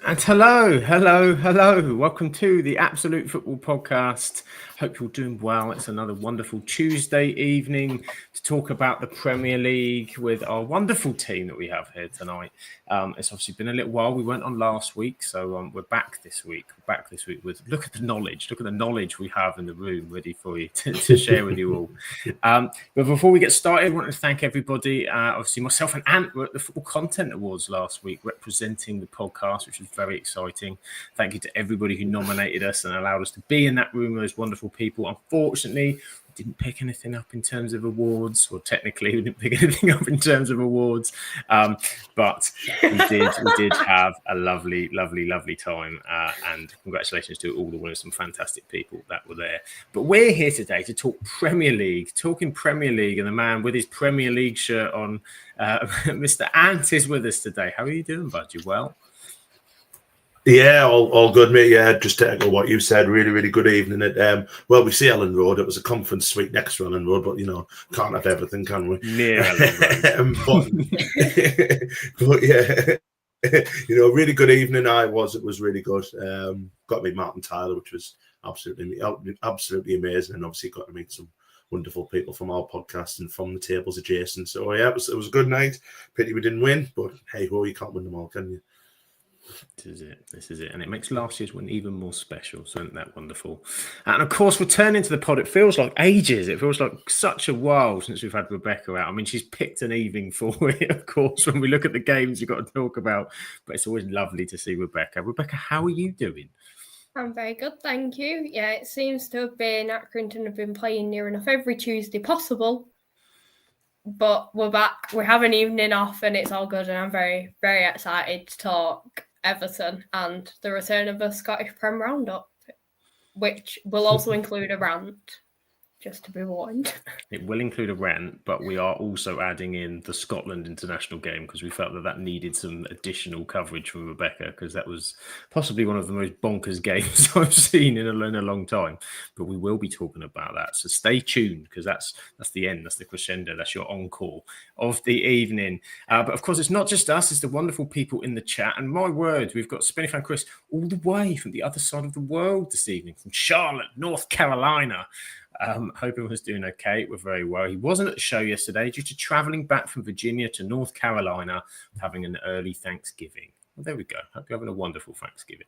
And hello. Welcome to the Absolute Football Podcast. Hope you're doing well. It's another wonderful Tuesday evening to talk about the Premier League with our wonderful team that we have here tonight. It's obviously been a little while. We went on last week, so we're back this week. With look at the knowledge we have in the room ready for you to share with you all. But before we get started, I want to thank everybody. Obviously, myself and Ant were at the Football Content Awards last week, representing the podcast, which was very exciting. Thank you to everybody who nominated us and allowed us to be in that room with those wonderful people. Unfortunately, we didn't pick anything up in terms of awards, or technically we didn't pick anything up in terms of awards, but we did have a lovely time, and congratulations to all the winners, some fantastic people that were there. But we're here today to talk Premier League, talking Premier League, and the man with his Premier League shirt on, Mr. Ant, is with us today. How are you doing, bud? You well? Yeah, all good, mate. Yeah, just to echo what you said, really good evening. Well, we see Ellen Road. It was a conference suite next to Ellen Road, but can't have everything, can we? Near Ellen Road. but yeah, really good evening. It was really good. Got to meet Martin Tyler, which was absolutely amazing, and obviously got to meet some wonderful people from our podcast and from the tables adjacent. So yeah, it was a good night. Pity we didn't win, but hey ho, you can't win them all, can you? This is it. And it makes last year's one even more special. So isn't that wonderful? And of course, returning to the pod, it feels like ages. It feels like such a while since we've had Rebecca out. I mean, she's picked an evening for it, of course, when we look at the games we've got to talk about. But it's always lovely to see Rebecca. Rebecca, how are you doing? I'm very good, thank you. Yeah, it seems to have been, Accrington have been playing near enough every Tuesday possible. But we're back. We have an evening off and it's all good. And I'm very, very excited to talk Everton and the return of the Scottish Prem Roundup, which will also include a rant, just to be warned. It will include a rant, but we are also adding in the Scotland international game because we felt that needed some additional coverage from Rebecca, because that was possibly one of the most bonkers games I've seen in a long time. But we will be talking about that. So stay tuned, because that's the end. That's the crescendo. That's your encore of the evening. But of course, it's not just us. It's the wonderful people in the chat. And my word, we've got Spinny Fan Chris all the way from the other side of the world this evening, from Charlotte, North Carolina. Hope he was doing okay. We're very well. He wasn't at the show yesterday due to traveling back from Virginia to North Carolina, having an early Thanksgiving. Well, there we go. Hope you're having a wonderful Thanksgiving.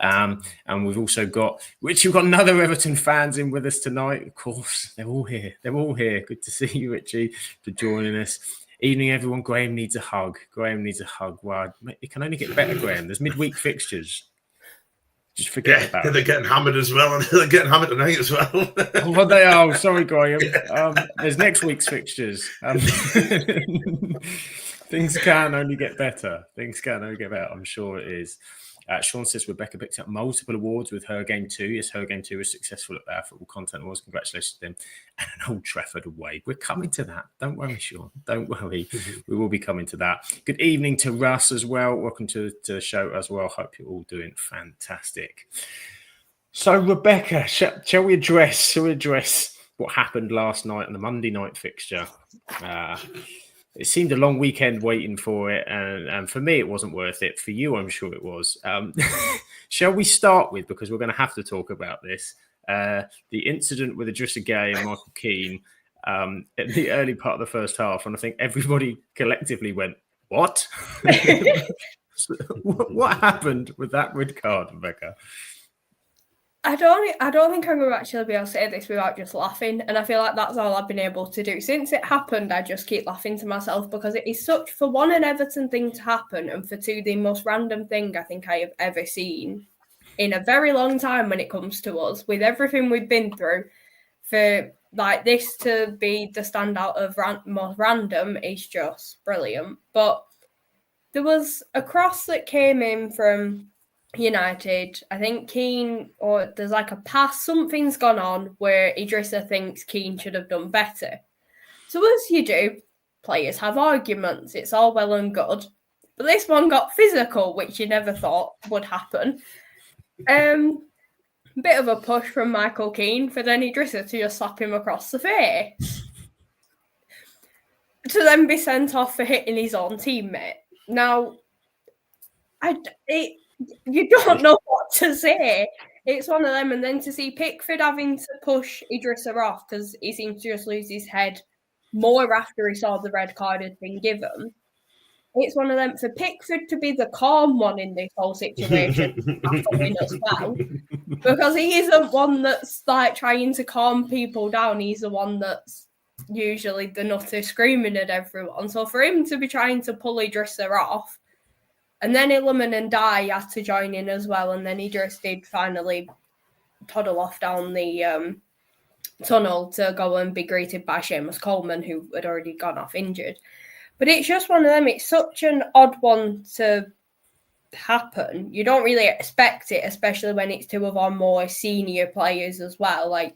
And we've also got Richie. We've got another Everton fans in with us tonight. Of course, they're all here. Good to see you, Richie, for joining us. Evening, everyone. Graham needs a hug. Well, it can only get better, Graham. There's midweek fixtures. Just forget about it. They're getting hammered as well, and they're getting hammered tonight as well. Well, they are. Sorry, Graham. There's next week's fixtures. Things can only get better. I'm sure it is. Sean says Rebecca picked up multiple awards with her game 2. Yes, her game 2 was successful at our Football Content Awards. Congratulations to them. And an Old Trafford away. We're coming to that. Don't worry, Sean. Don't worry. We will be coming to that. Good evening to Russ as well. Welcome to the show as well. Hope you're all doing fantastic. So, Rebecca, shall we address what happened last night on the Monday night fixture? It seemed a long weekend waiting for it, and for me, it wasn't worth it. For you, I'm sure it was. Shall we start with, because we're going to have to talk about this, the incident with Idrissa Gueye and Michael Keane at the early part of the first half, and I think everybody collectively went, "What? What happened with that red card, Rebecca?" I don't think I'm going to actually be able to say this without just laughing, and I feel like that's all I've been able to do. Since it happened, I just keep laughing to myself, because it is such, for one, an Everton thing to happen, and for two, the most random thing I think I have ever seen in a very long time when it comes to us, with everything we've been through. For like this to be the standout of most random is just brilliant. But there was a cross that came in from United, I think Keane, or there's like a pass, something's gone on where Idrissa thinks Keane should have done better. So as you do, players have arguments, it's all well and good. But this one got physical, which you never thought would happen. Bit of a push from Michael Keane for then Idrissa to just slap him across the face. To then be sent off for hitting his own teammate. Now, you don't know what to say. It's one of them. And then to see Pickford having to push Idrissa off because he seemed to just lose his head more after he saw the red card had been given. It's one of them. For Pickford to be the calm one in this whole situation, baffling as well. Because he isn't one that's like trying to calm people down. He's the one that's usually the nutter screaming at everyone. So for him to be trying to pull Idrissa off, and then Illiman and Dye had to join in as well, and then he just did finally toddle off down the tunnel to go and be greeted by Seamus Coleman, who had already gone off injured. But it's just one of them. It's such an odd one to happen. You don't really expect it, especially when it's two of our more senior players as well. Like,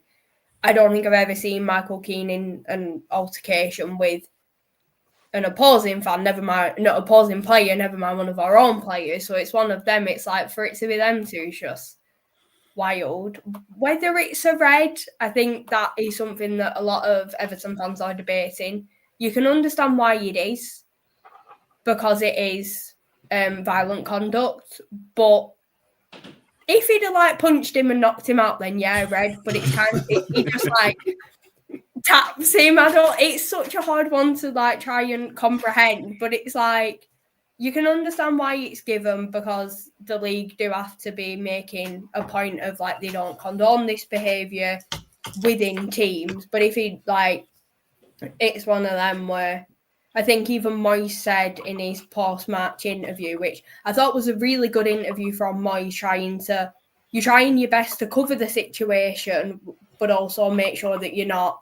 I don't think I've ever seen Michael Keane in an altercation with an opposing fan, never mind, not opposing player, never mind one of our own players. So it's one of them. It's like, for it to be them two, it's just wild. Whether it's a red, I think that is something that a lot of Everton fans are debating. You can understand why it is, because it is violent conduct. But if he'd have like punched him and knocked him out, then yeah, red. But it's kind of he just like taps him. It's such a hard one to like try and comprehend. But it's like you can understand why it's given, because the league do have to be making a point of like they don't condone this behaviour within teams. But if he like, it's one of them where I think even Moyes said in his post-match interview, which I thought was a really good interview from Moyes, you're trying your best to cover the situation, but also make sure that you're not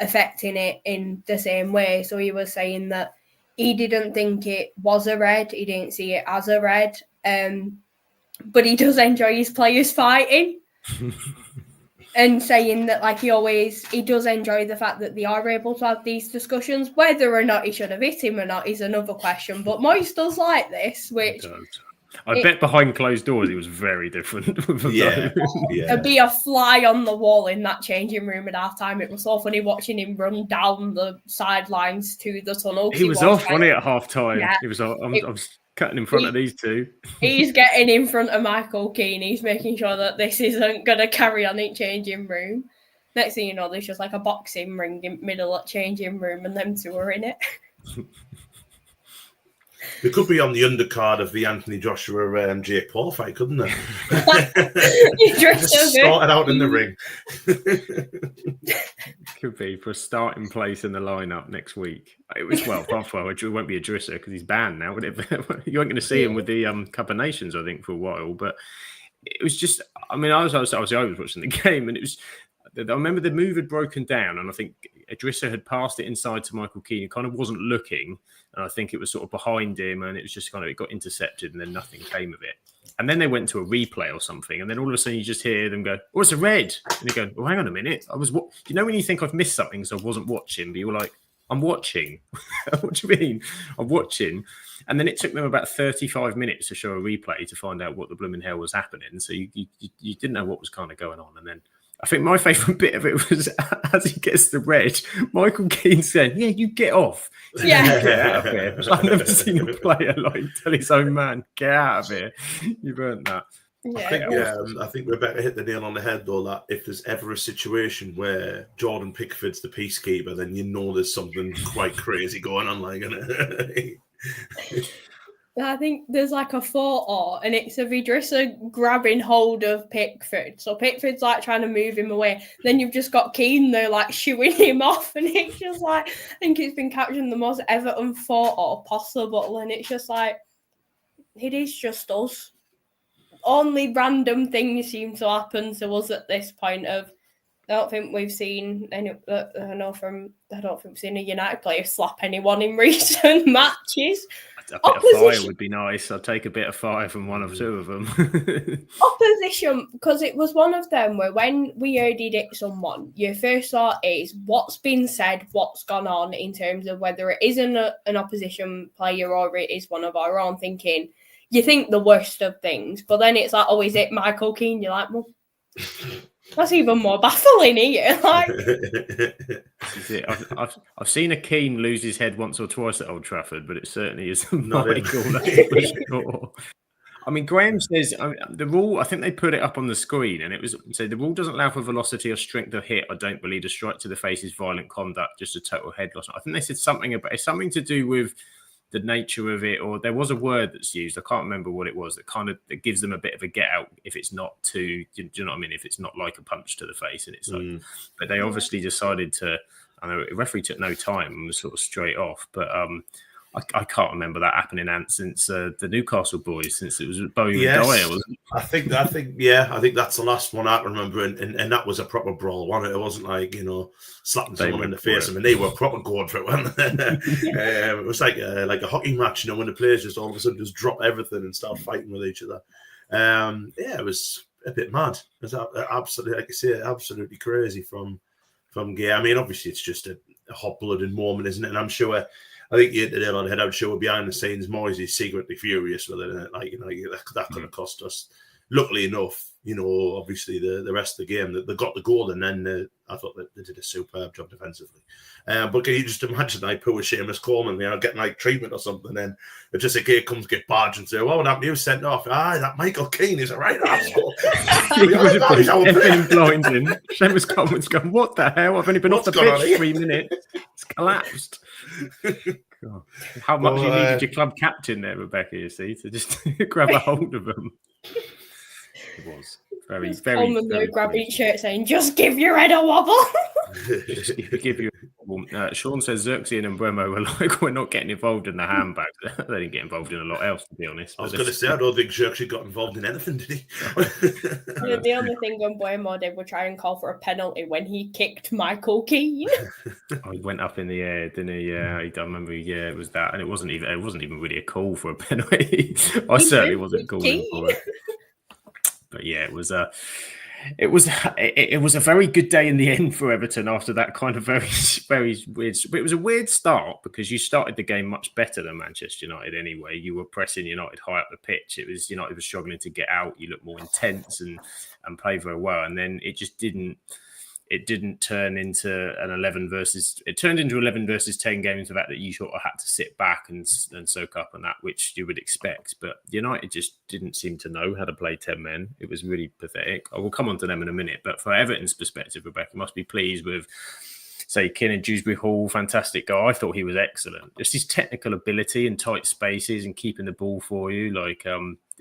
affecting it in the same way. So he was saying that he didn't think it was a red. He didn't see it as a red. But he does enjoy his players fighting. And saying that like he does enjoy the fact that they are able to have these discussions. Whether or not he should have hit him or not is another question. But Moyes does like this, which I bet behind closed doors he was very different. There'd be a fly on the wall in that changing room at half time. It was so funny watching him run down the sidelines to the tunnel. He was off, wasn't he, at half time? Yeah. He was. I was cutting in front of these two. He's getting in front of Michael Keane. He's making sure that this isn't going to carry on in changing room. Next thing you know, there's just like a boxing ring in middle of changing room, and them two are in it. We could be on the undercard of the Anthony Joshua and Jake Paul fight, couldn't they? Just started out in the ring. Could be for a starting place in the lineup next week. It was Bothwell. It won't be Idrissa because he's banned now. You aren't going to see him with the Cup of Nations, I think, for a while. But it was just. I mean, I was watching the game, and it was. I remember the move had broken down, and I think Idrissa had passed it inside to Michael Keane. He kind of wasn't looking, and I think it was sort of behind him, and it was just kind of it got intercepted, and then nothing came of it. And then they went to a replay or something, and then all of a sudden you just hear them go, "Oh, it's a red!" And you go, "Well, hang on a minute, I was." You know when you think I've missed something, so I wasn't watching, but you were like, "I'm watching." What do you mean? I'm watching. And then it took them about 35 minutes to show a replay to find out what the blooming hell was happening. So you didn't know what was kind of going on, and then. I think my favourite bit of it was as he gets the red, Michael Keane saying, "Yeah, you get off." Yeah. Get out of here. I've never seen a player like tell his own man, "Get out of here." You've earned that. Yeah. I think we're better hit the nail on the head, though, that if there's ever a situation where Jordan Pickford's the peacekeeper, then you know there's something quite crazy going on, like, isn't it? I think there's like a photo, and it's of Idrissa grabbing hold of Pickford. So Pickford's like trying to move him away. Then you've just got Keane there like shooing him off, and it's just like I think it's been capturing the most Everton photo possible, and it's just like it is just us. Only random things seem to happen to us at this point. I don't think we've seen any. I don't think we've seen a United player slap anyone in recent matches. A bit of fire would be nice. I'd take a bit of fire from one or two of them. Opposition, because it was one of them where when we heard he'd hit someone, your first thought is what's been said, what's gone on in terms of whether it is an opposition player or it is one of our own. Thinking you think the worst of things, but then it's like, oh, is it Michael Keane? You're like, well, that's even more baffling here. Like, this is it. I've seen a Keane lose his head once or twice at Old Trafford, but it certainly isn't Michael. That's for sure. I mean, Graham says the rule, I think they put it up on the screen, and it was so the rule doesn't allow for velocity or strength of hit. I don't believe a strike to the face is violent conduct, just a total head loss. I think they said something about it's something to do with the nature of it, or there was a word that's used. I can't remember what it was that gives them a bit of a get out if it's not too, do you know what I mean? If it's not like a punch to the face, and it's like, but they obviously decided to. I know the referee took no time and was sort of straight off, but I can't remember that happening since the Newcastle boys, since it was Bowie and Dyer, wasn't it? I think that's the last one I can remember, and that was a proper brawl, wasn't it? It wasn't like, slapping someone in the face. I mean, they were proper going for it, weren't they? It was like a hockey match, when the players just all of a sudden just drop everything and start fighting with each other. It was a bit mad. It was absolutely, like I say, absolutely crazy from Gay. I mean, obviously, it's just a hot-blooded moment, isn't it? And I'm sure. I think the Dale head out show behind the scenes, Moisey's secretly furious with it. That could have cost us. Luckily enough, obviously the rest of the game, they got the goal, and then I thought that they did a superb job defensively. But can you just imagine, poor Seamus Coleman, getting treatment or something, and it just a kid comes get barged and say, "Well, what happened? He was sent off." That Michael Keane is a right asshole. Everything blinding. Seamus Coleman's gone, "What the hell? I've only been off the pitch 3 minutes. It's collapsed." God. How much you needed your club captain there, Rebecca, you see, to just grab a hold of them. It was very, very. Coleman though grabbing each shirt saying, "Just give your head a wobble." Just give you. Sean says Xerxes and Bremo were like, "We're not getting involved in the handbag." They didn't get involved in a lot else, to be honest. I was going to say, I don't think Xerxes got involved in anything, did he? The only thing Bremo did was try and call for a penalty when he kicked Michael Keane. He went up in the air, didn't he? Yeah, I remember. Yeah, it was that, and it wasn't even really a call for a penalty. I certainly wasn't calling for it. But yeah, it was a very good day in the end for Everton after that kind of very, very weird. It was a weird start because you started the game much better than Manchester United anyway. You were pressing United high up the pitch. It was United was struggling to get out. You looked more intense and played very well. And then it just didn't turn into an 11 versus 10 game into that you sort of had to sit back and soak up on that, which you would expect. But United just didn't seem to know how to play 10 men. It was really pathetic. I will come on to them in a minute. But for Everton's perspective, Rebecca must be pleased with, say, Keane Dewsbury Hall, fantastic guy. I thought he was excellent. Just his technical ability in tight spaces and keeping the ball for you.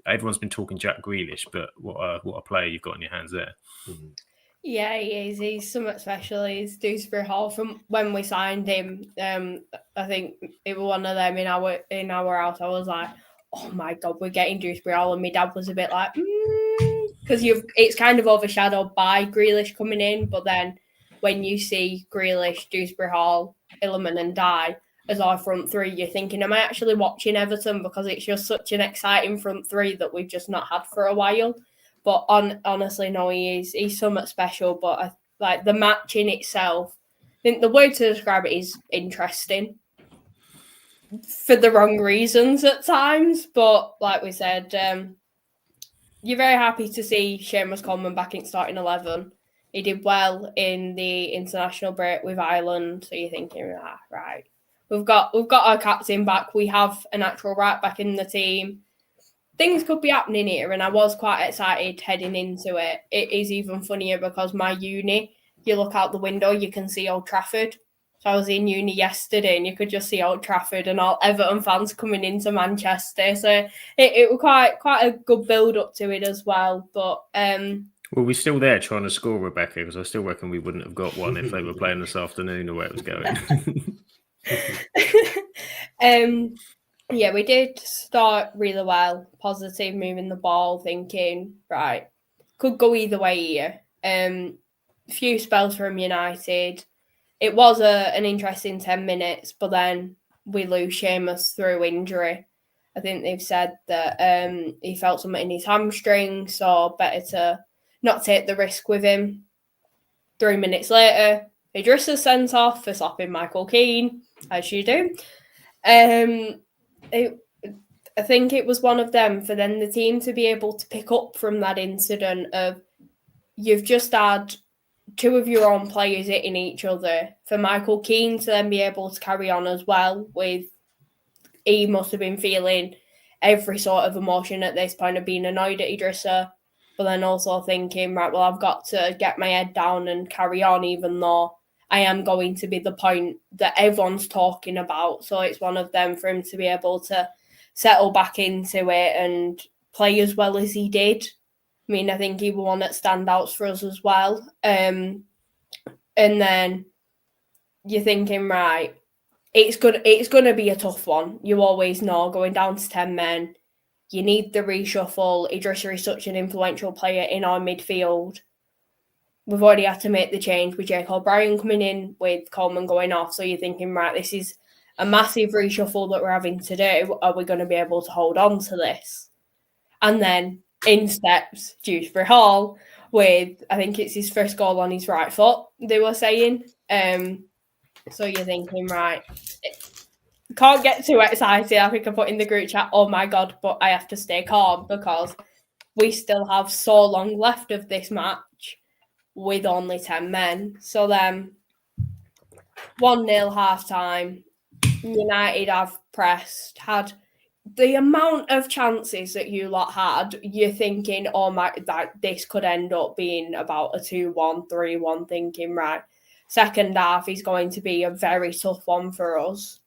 Everyone's been talking Jack Grealish, but what a player you've got in your hands there. Mm-hmm. Yeah, he is. He's somewhat special. He's Dewsbury Hall. From when we signed him, I think it was one of them in our house. I was like, "Oh my God, we're getting Dewsbury Hall," and my dad was a bit like, because it's kind of overshadowed by Grealish coming in. But then when you see Grealish, Dewsbury Hall, Illiman, and Dye as our front three, you're thinking, "Am I actually watching Everton?" Because it's just such an exciting front three that we've just not had for a while. But honestly, no, he's somewhat special. But like the match in itself, I think the word to describe it is interesting for the wrong reasons at times. But like we said, you're very happy to see Seamus Coleman back in starting 11. He did well in the international break with Ireland. So you're thinking, right, we've got our captain back. We have an actual right back in the team. Things could be happening here, and I was quite excited heading into it. It is even funnier because my uni, you look out the window, you can see Old Trafford. So I was in uni yesterday, and you could just see Old Trafford and all Everton fans coming into Manchester. So it was quite a good build up to it as well. But well, we're still there trying to score, Rebecca, because I still reckon we wouldn't have got one if they were playing this afternoon the way it was going. Yeah, we did start really well, positive, moving the ball, thinking, right, could go either way here. A few spells from United. It was an interesting 10 minutes, but then we lose Seamus through injury. I think they've said that he felt something in his hamstring, so better to not take the risk with him. 3 minutes later, Idrissa's sent off for slapping Michael Keane, as you do. I think it was one of them for then the team to be able to pick up from that incident of you've just had two of your own players hitting each other. For Michael Keane to then be able to carry on as well with, he must have been feeling every sort of emotion at this point of being annoyed at Idrissa, but then also thinking, right, well, I've got to get my head down and carry on, even though I am going to be the point that everyone's talking about. So it's one of them for him to be able to settle back into it and play as well as he did. I mean, I think he was one at standouts for us as well. And then you're thinking, right, it's going to be a tough one. You always know, going down to 10 men, you need the reshuffle. Idrissa is such an influential player in our midfield. We've already had to make the change with Jake O'Brien coming in, with Coleman going off. So you're thinking, right, this is a massive reshuffle that we're having to do. Are we going to be able to hold on to this? And then in steps Dewsbury Hall with, I think it's his first goal on his right foot, they were saying. So you're thinking, right, can't get too excited. I think I put in the group chat, oh my God, but I have to stay calm because we still have so long left of this match with only 10 men. So then 1-0 half time, United have pressed, had the amount of chances that you lot had, you're thinking, oh my, that this could end up being about a 2-1, 3-1, thinking, right, second half is going to be a very tough one for us.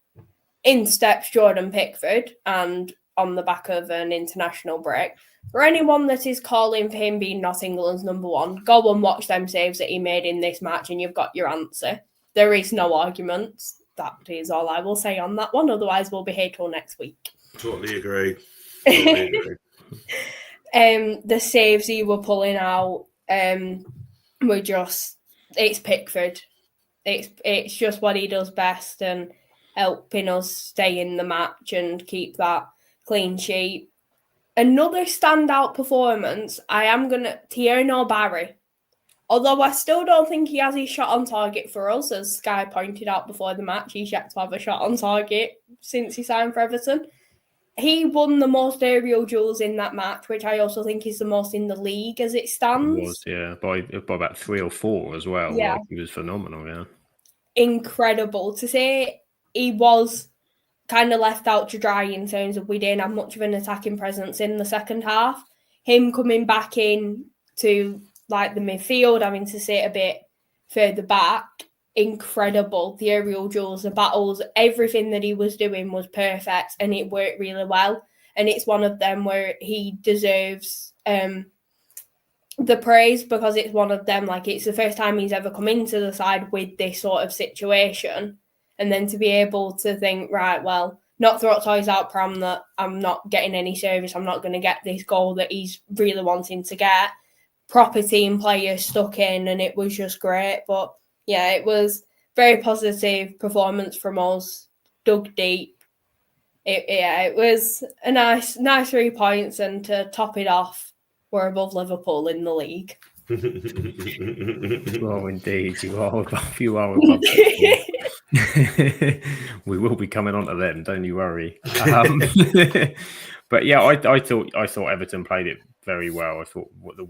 In steps Jordan Pickford, and on the back of an international break. For anyone that is calling for him being not England's number one, go and watch them saves that he made in this match and you've got your answer. There is no arguments. That is all I will say on that one. Otherwise, we'll be here till next week. Totally agree. The saves he were pulling out were just, it's Pickford. It's just what he does best and helping us stay in the match and keep that clean sheet. Another standout performance, Tierno Barry. Although I still don't think he has his shot on target for us, as Sky pointed out before the match, he's yet to have a shot on target since he signed for Everton. He won the most aerial duels in that match, which I also think is the most in the league as it stands. It was, yeah, by about 3 or 4 as well. Yeah. Like, he was phenomenal, yeah. Incredible. To say he was kind of left out to dry in terms of we didn't have much of an attacking presence in the second half. Him coming back in to like the midfield, having to sit a bit further back, incredible. The aerial duels, the battles, everything that he was doing was perfect and it worked really well. And it's one of them where he deserves the praise because it's one of them, like it's the first time he's ever come into the side with this sort of situation. And then to be able to think, right, well, not throw toys out pram that I'm not getting any service, I'm not going to get this goal that he's really wanting to get. Proper team players stuck in and it was just great. But yeah, it was very positive performance from us, dug deep. It was a nice 3 points, and to top it off, we're above Liverpool in the league. Well, indeed, you are above Liverpool. We will be coming on to them, don't you worry. But yeah, I thought Everton played it very well. I thought the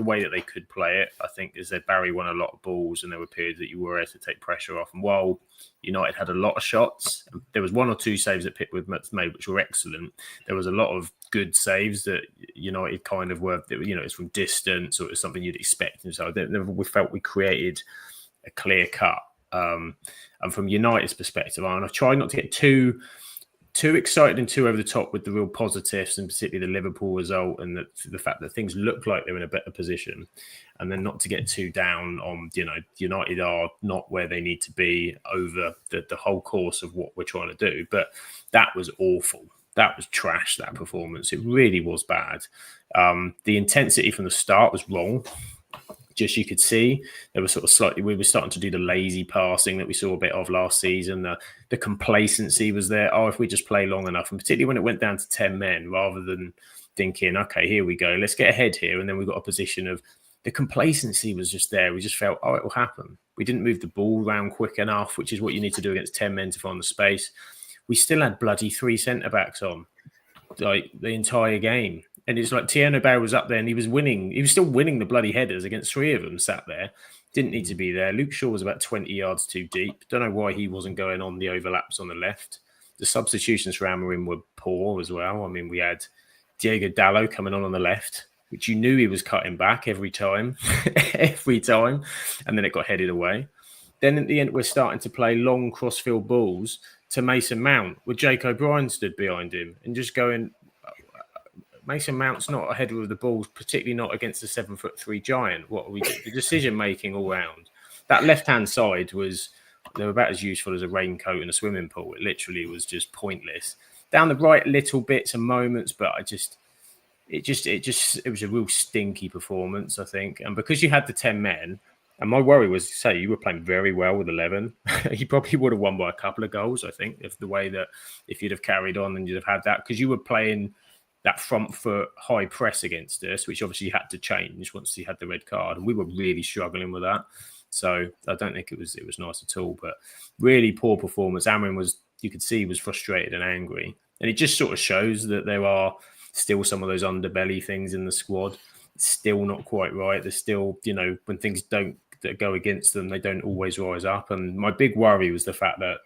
way that they could play it, I think, is that Barry won a lot of balls and there were periods that you were able to take pressure off. And while United had a lot of shots, there was 1 or 2 saves that Pickford made which were excellent. There was a lot of good saves that United kind of were, it's from distance or it's something you'd expect. And so we felt we created a clear cut. And from United's perspective, and I've tried not to get too excited and too over the top with the real positives, and particularly the Liverpool result and the fact that things look like they're in a better position, and then not to get too down on, United are not where they need to be over the whole course of what we're trying to do. But that was awful. That was trash, that performance. It really was bad. The intensity from the start was wrong. Just you could see there was we were starting to do the lazy passing that we saw a bit of last season. The complacency was there. Oh, if we just play long enough, and particularly when it went down to 10 men, rather than thinking, okay, here we go, let's get ahead here. And then we got a position of the complacency was just there. We just felt, oh, it will happen. We didn't move the ball around quick enough, which is what you need to do against 10 men to find the space. We still had bloody 3 centre-backs on, like, the entire game. And it's like Tierno Barry was up there and he was winning. He was still winning the bloody headers against 3 of them sat there. Didn't need to be there. Luke Shaw was about 20 yards too deep. Don't know why he wasn't going on the overlaps on the left. The substitutions for Amorim were poor as well. I mean, we had Diego Dallo coming on the left, which you knew he was cutting back every time, every time, and then it got headed away. Then at the end, we're starting to play long crossfield balls to Mason Mount, with Jake O'Brien stood behind him and just going, Mason Mount's not a header of the ball, particularly not against a 7'3" giant. What are we doing? The decision making all round. That left hand side they were about as useful as a raincoat in a swimming pool. It literally was just pointless. Down the right, little bits and moments, but it was a real stinky performance, I think. And because you had the 10 men, and my worry was, say, you were playing very well with 11. You probably would have won by a couple of goals, I think, if you'd have carried on and you'd have had that, because you were playing that front foot high press against us, which obviously you had to change once he had the red card, and we were really struggling with that. So I don't think it was nice at all. But really poor performance. Amorim you could see he was frustrated and angry, and it just sort of shows that there are still some of those underbelly things in the squad. It's still not quite right. There's still, when things don't go against them, they don't always rise up. And my big worry was the fact that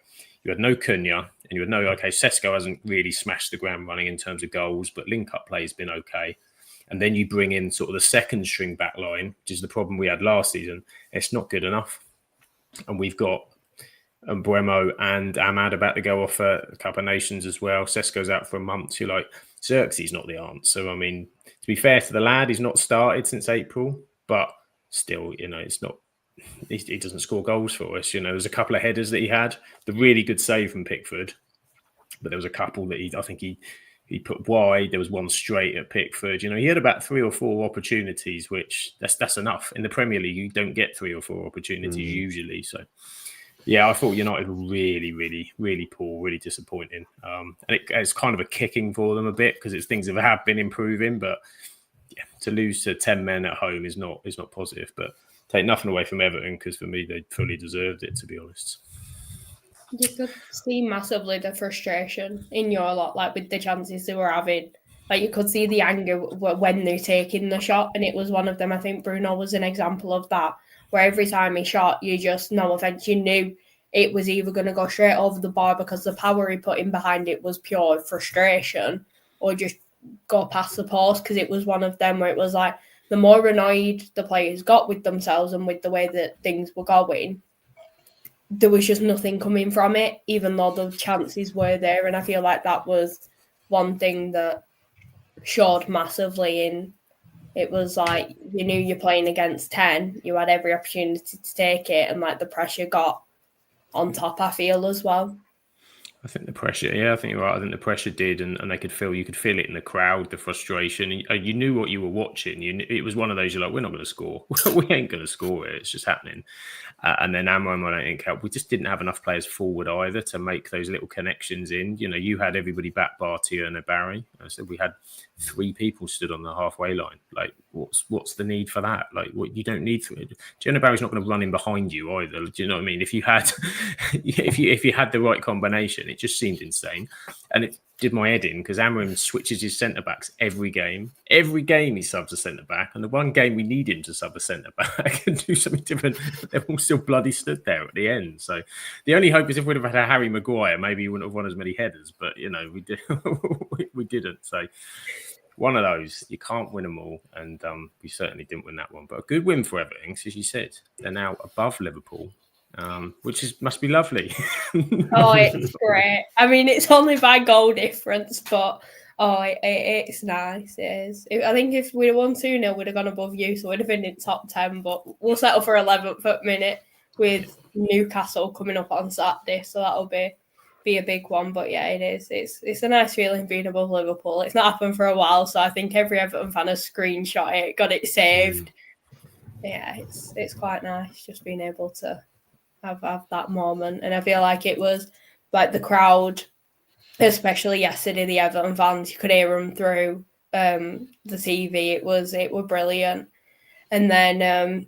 you had no Cunha, and you had Sesko hasn't really smashed the ground running in terms of goals, but link-up play has been okay. And then you bring in sort of the second string back line, which is the problem we had last season. It's not good enough. And we've got Mbeumo and Ahmad about to go off a Cup of Nations as well. Sesko's out for a month. You're like, Xerxes not the answer. I mean, to be fair to the lad, he's not started since April, but still, it's not. He doesn't score goals for us. There's a couple of headers that he had. The really good save from Pickford, but there was a couple that I think he put wide. There was one straight at Pickford. He had about 3 or 4 opportunities, which that's enough. In the Premier League, you don't get 3 or 4 opportunities usually. So, yeah, I thought United were really, really, really poor, really disappointing. And it's kind of a kicking for them a bit, because it's things that have been improving. But yeah, to lose to 10 men at home is not positive. But take nothing away from Everton, because for me, they fully deserved it, to be honest. You could see massively the frustration in your lot, like with the chances they were having. Like, you could see the anger when they're taking the shot, and it was one of them. I think Bruno was an example of that, where every time he shot, you just, no offence, you knew it was either going to go straight over the bar because the power he put in behind it was pure frustration, or just go past the post, because it was one of them where it was like, the more annoyed the players got with themselves and with the way that things were going, there was just nothing coming from it, even though the chances were there. And I feel like that was one thing that showed massively in. It was like, you knew you're playing against 10, you had every opportunity to take it, and like the pressure got on top, I feel, as well. I think the pressure, I think you're right. I think the pressure did, and you could feel it in the crowd, the frustration. You knew what you were watching. It was one of those, you're like, we're not going to score. We ain't going to score it. It's just happening. And then Amorim, I don't think helped. We just didn't have enough players forward either to make those little connections in. You had everybody back, Bartia and Barry. I said we had 3 people stood on the halfway line. Like, what's the need for that? Like, you don't need to. Jonah Barry's not going to run in behind you either. Do you know what I mean? If you had, if you had the right combination, it just seemed insane, and it did my head in, because Amorim switches his centre backs every game. Every game he subs a centre back, and the one game we need him to sub a centre back and do something different, they're all still bloody stood there at the end. So the only hope is if we'd have had a Harry Maguire, maybe he wouldn't have won as many headers. But we did, we didn't. So one of those, you can't win them all, and we certainly didn't win that one. But a good win for Everton, as you said. They're now above Liverpool, which must be lovely. Oh, it's great. I mean, it's only by goal difference, but it's nice. It is. I think if we'd have won 2-0, we'd have gone above you, so we'd have been in top 10. But we'll settle for 11th at minute, with Newcastle coming up on Saturday, so that'll be a big one. But yeah, it is. It's a nice feeling being above Liverpool. It's not happened for a while, so I think every Everton fan has screenshot it, got it saved. Yeah, it's quite nice just being able to have that moment. And I feel like it was like the crowd, especially yesterday, the Everton fans, you could hear them through the TV. It was brilliant. And then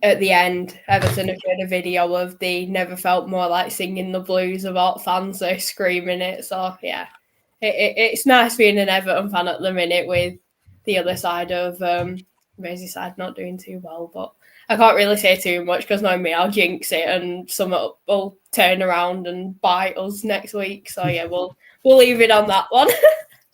at the end, Everton have shared a video of the Never Felt More Like Singing the Blues about fans so screaming it. So yeah, it's nice being an Everton fan at the minute, with the other side of Merseyside not doing too well. But I can't really say too much because knowing me, I'll jinx it and someone will turn around and bite us next week. So yeah, we'll leave it on that one.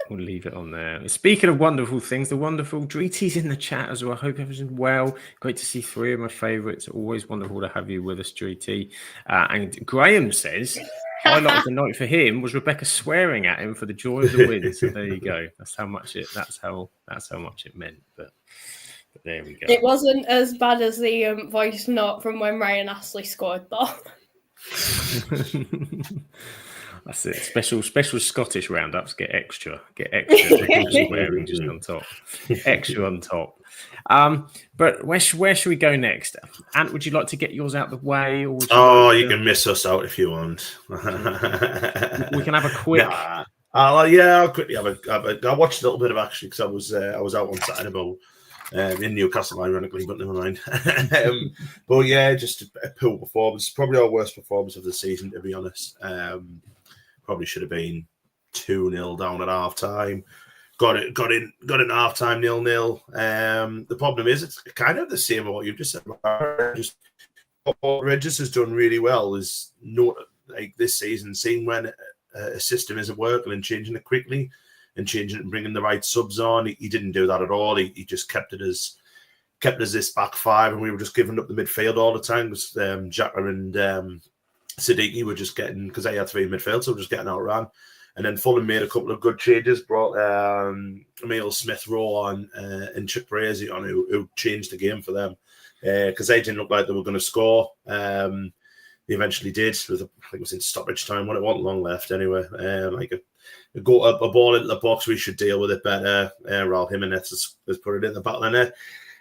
We'll leave it on there. Speaking of wonderful things, the wonderful Dreety's in the chat as well. I hope everything's well. Great to see three of my favourites. Always wonderful to have you with us, Dreety. And Graham says, highlight of the night for him was Rebecca swearing at him for the joy of the win. So there you go. That's how much it meant. But there we go. It wasn't as bad as the voice note from when Ryan Astley scored, though. That's it. Special Scottish roundups get extra swearing just on top. Extra on top. But where should we go next? Ant, would you like to get yours out the way? Or you can miss us out if you want. We can have a quick. I'll quickly have a. I watched a little bit of action because I was out on Saturday about in Newcastle, ironically, but never mind. But yeah, just a poor performance. Probably our worst performance of the season, to be honest. Probably should have been 2-0 down at half time. Got in half time 0-0. The problem is it's kind of the same as what you've just said. Just what Regis has done really well is not like this season, seeing when a system isn't working and changing it quickly and changing it and bringing the right subs on. He didn't do that at all. He just kept it as this back five, and we were just giving up the midfield all the time because Xhaka and Siddiqui were just getting, because they had to be in midfield, so we're just getting outran. And then Fulham made a couple of good changes, brought Emile Smith-Rowe on and Chip Brazy on, who changed the game for them because they didn't look like they were going to score. They eventually did. I think it was in stoppage time when it wasn't long left anyway. A ball into the box, we should deal with it better. Raul Jimenez has put it in the back of the net.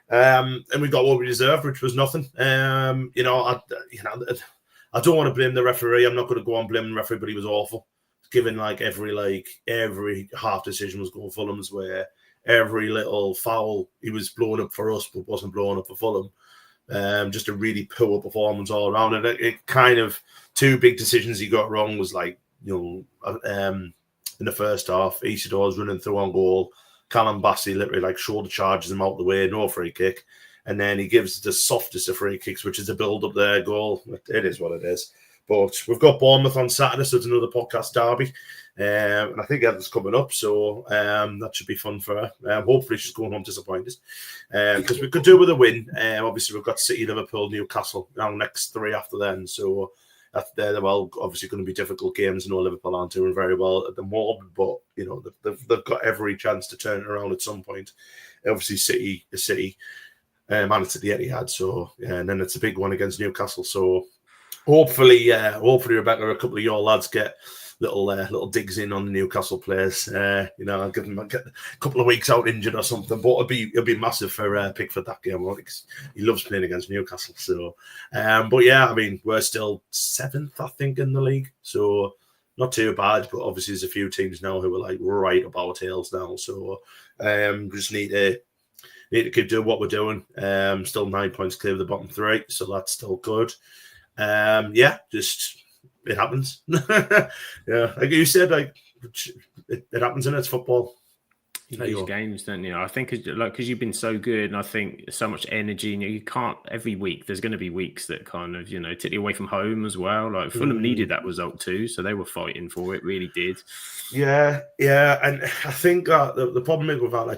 And we got what we deserved, which was nothing. I don't want to blame the referee. I'm not going to go on blaming the referee, but he was awful. Given every half decision was going Fulham's way. Every little foul he was blowing up for us, but wasn't blowing up for Fulham. Just a really poor performance all around. And it kind of two big decisions he got wrong was in the first half, Isidor's running through on goal. Callum Bassey literally shoulder charges him out the way, no free kick. And then he gives the softest of free kicks, which is a build-up there goal. It is what it is. But we've got Bournemouth on Saturday, so it's another podcast derby. And I think Everton's coming up, so that should be fun for her. Hopefully she's going home disappointed. Because we could do with a win. Obviously, we've got City, Liverpool, Newcastle, our next three after then. So they're obviously going to be difficult games. I know Liverpool aren't doing very well at the moment, but they've got every chance to turn it around at some point. Obviously, City is City. And it's at the Etihad, so and then it's a big one against Newcastle. So hopefully, Rebecca, a couple of your lads get little digs in on the Newcastle players. I'll give them a couple of weeks out injured or something. But it'll be massive for Pickford that game because he loves playing against Newcastle. So, but yeah, I mean we're still 7th, I think, in the league, so not too bad. But obviously, there's a few teams now who are right up our tails now. So, just need to keep doing what we're doing. Still 9 points clear of the bottom three, so that's still good. Just it happens. Yeah, like you said, it happens, and it's football. You lose games, don't you? I think because you've been so good, and I think so much energy, and you can't every week. There's going to be weeks that kind of take you away from home as well. Like Fulham needed that result too, so they were fighting for it. Really did. Yeah, and I think the problem is we've had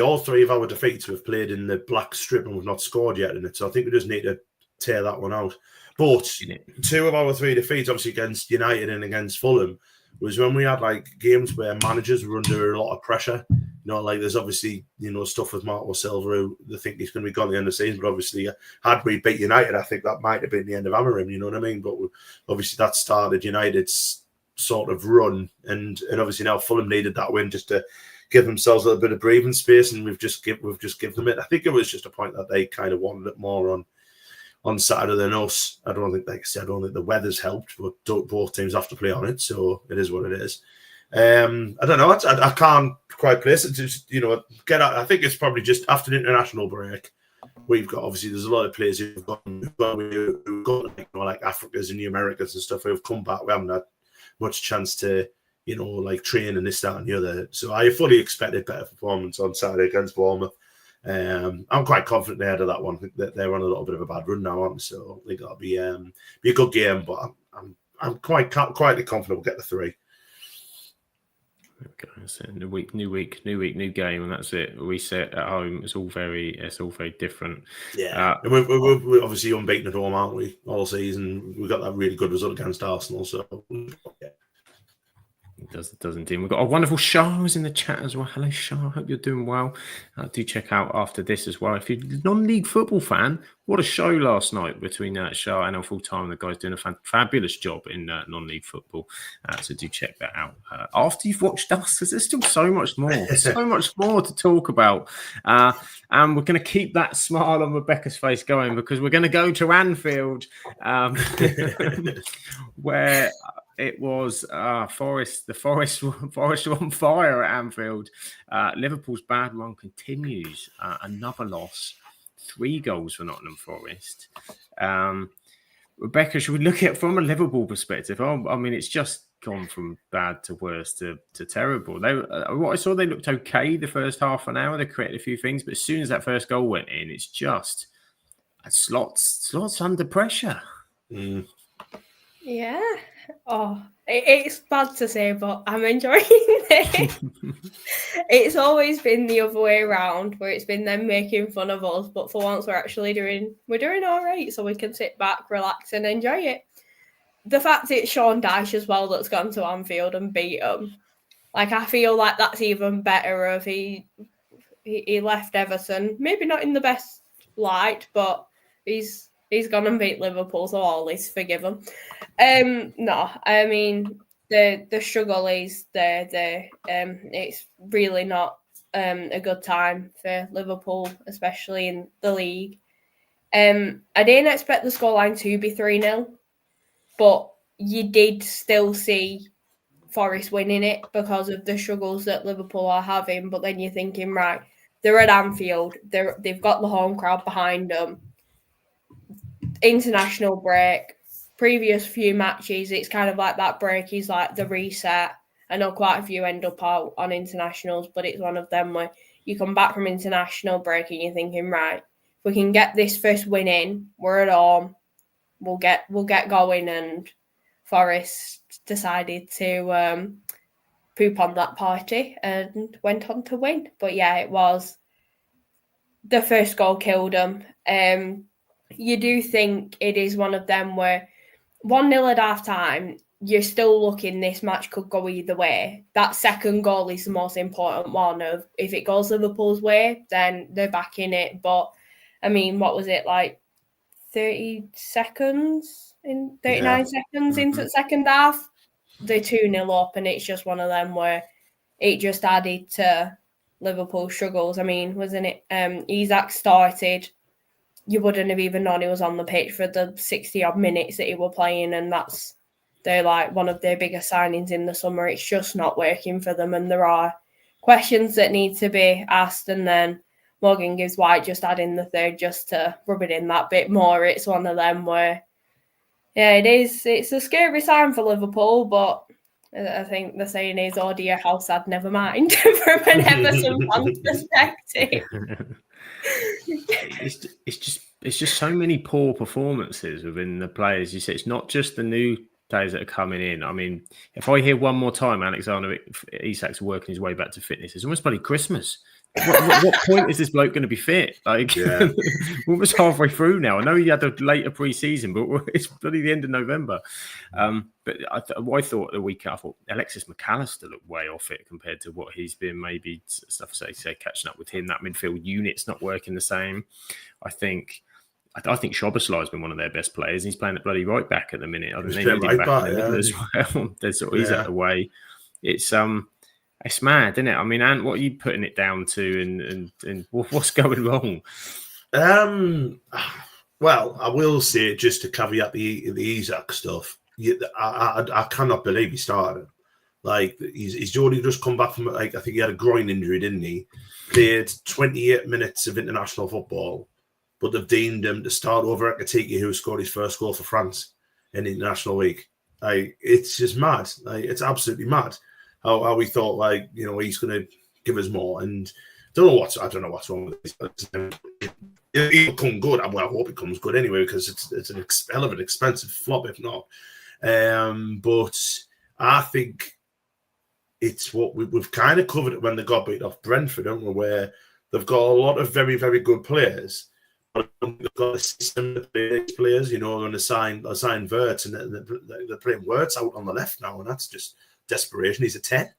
all three of our defeats we've played in the black strip and we've not scored yet in it. So I think we just need to tear that one out. But 2 of our 3 defeats, obviously against United and against Fulham, was when we had games where managers were under a lot of pressure. There's obviously stuff with Marco Silva who they think he's going to be gone at the end of the season. But obviously, had we beat United, I think that might have been the end of Amorim. You know what I mean? But obviously, that started United's sort of run, and obviously now Fulham needed that win just to give themselves a little bit of breathing space, and we've just given them it. I think it was just a point that they kind of wanted it more on Saturday than us. I don't think the weather's helped, but both teams have to play on it, so it is what it is. I don't know. I can't quite place it. Just get out. I think it's probably just after the international break. We've got there's a lot of players who've got like Africans and the Americans and stuff who've come back. We haven't had much chance to train and this, that, and the other. So I fully expected better performance on Saturday against Bournemouth. I'm quite confident ahead of that one. I think that they're on a little bit of a bad run now, aren't they? So I think that'll be a good game. But I'm quietly confident we'll get the 3. Okay, so new week, new game, and that's it. We sit at home. It's all very different. Yeah, and we're obviously unbeaten at home, aren't we? All season, we got that really good result against Arsenal. So yeah. It does indeed. We've got a wonderful Shah who's in the chat as well. Hello, Shah. Hope you're doing well. Do check out after this as well. If you're a non-league football fan, what a show last night between Shah and Full Time. The guy's doing a fabulous job in non-league football. So do check that out after you've watched us, because there's still so much more. So much more to talk about. And we're going to keep that smile on Rebecca's face going, because we're going to go to Anfield, where it was Forest. The Forest were on fire at Anfield. Liverpool's bad run continues. Another loss. 3 goals for Nottingham Forest. Rebecca, should we look at it from a Liverpool perspective? I mean, it's just gone from bad to worse to terrible. What I saw, they looked okay the first half an hour. They created a few things, but as soon as that first goal went in, it's just slots under pressure. Yeah. Oh, it's bad to say, but I'm enjoying it. It's always been the other way around, where it's been them making fun of us, but for once we're doing all right, so we can sit back, relax, and enjoy it. The fact it's Sean Dyche as well that's gone to Anfield and beat them, like, I feel like that's even better. If he left Everton, maybe not in the best light, but he's gone and beat Liverpool, so all is forgiven. No, I mean, the struggle is there. It's really not a good time for Liverpool, especially in the league. I didn't expect the scoreline to be 3-0, but you did still see Forest winning it because of the struggles that Liverpool are having. But then you're thinking, right, they're at Anfield, they've got the home crowd behind them. International break, previous few matches, it's kind of like that break is like the reset. I know quite a few end up out on internationals, but it's one of them where you come back from international break and you're thinking, right, if we can get this first win in, we're at home, we'll get going. And Forest decided to poop on that party and went on to win. But yeah, it was the first goal killed them. You do think it is one of them where 1-0 at half time, you're still looking, this match could go either way. That second goal is the most important one. Of if it goes Liverpool's way, then they're back in it. But I mean, what was it, like 39 seconds into the second half? They're 2-0 up, and it's just one of them where it just added to Liverpool struggles. I mean, wasn't it? Isak started. You wouldn't have even known he was on the pitch for the 60-odd minutes that he were playing, and they're like one of their biggest signings in the summer. It's just not working for them, and there are questions that need to be asked. And then Morgan Gibbs White just adding the third just to rub it in that bit more. It's one of them where, yeah, it is. It's a scary sign for Liverpool, but I think the saying is, "Oh dear, how sad, never mind," from an Everton fan's perspective. It's just so many poor performances within the players. You say it's not just the new players that are coming in. I mean, if I hear one more time Alexander Isak's working his way back to fitness, it's almost bloody Christmas. What point is this bloke going to be fit? Like, yeah. We're almost halfway through now. I know he had a later pre-season, but it's bloody the end of November. But I thought the week, I thought Alexis McAllister looked way off it compared to what he's been. Maybe stuff say catching up with him. That midfield unit's not working the same. I think Szoboszlai has been one of their best players. He's playing at bloody right back at the minute. I think they need him back in the middle as well. He's out of the way. It's mad, isn't it? I mean, Ant, what are you putting it down to, and what's going wrong? Well, I will say, just to caveat the Isak stuff, I cannot believe he started. Like, he's already just come back from, like, I think he had a groin injury, didn't he? Played 28 minutes of international football, but they've deemed him to start over Ekitike, who scored his first goal for France in the international week. Like, it's just mad. Like, it's absolutely mad. How we thought, like, you know, he's going to give us more. And I don't know what's wrong with this. It'll come good. I hope it comes good anyway, because it's an hell of an expensive flop if not. But I think it's what we've kind of covered it when they got beat off Brentford, don't we? Where they've got a lot of very, very good players, but they've got a system to play these players. You know, and assign Wirtz, and they're playing Wirtz out on the left now, and that's just desperation. He's a 10.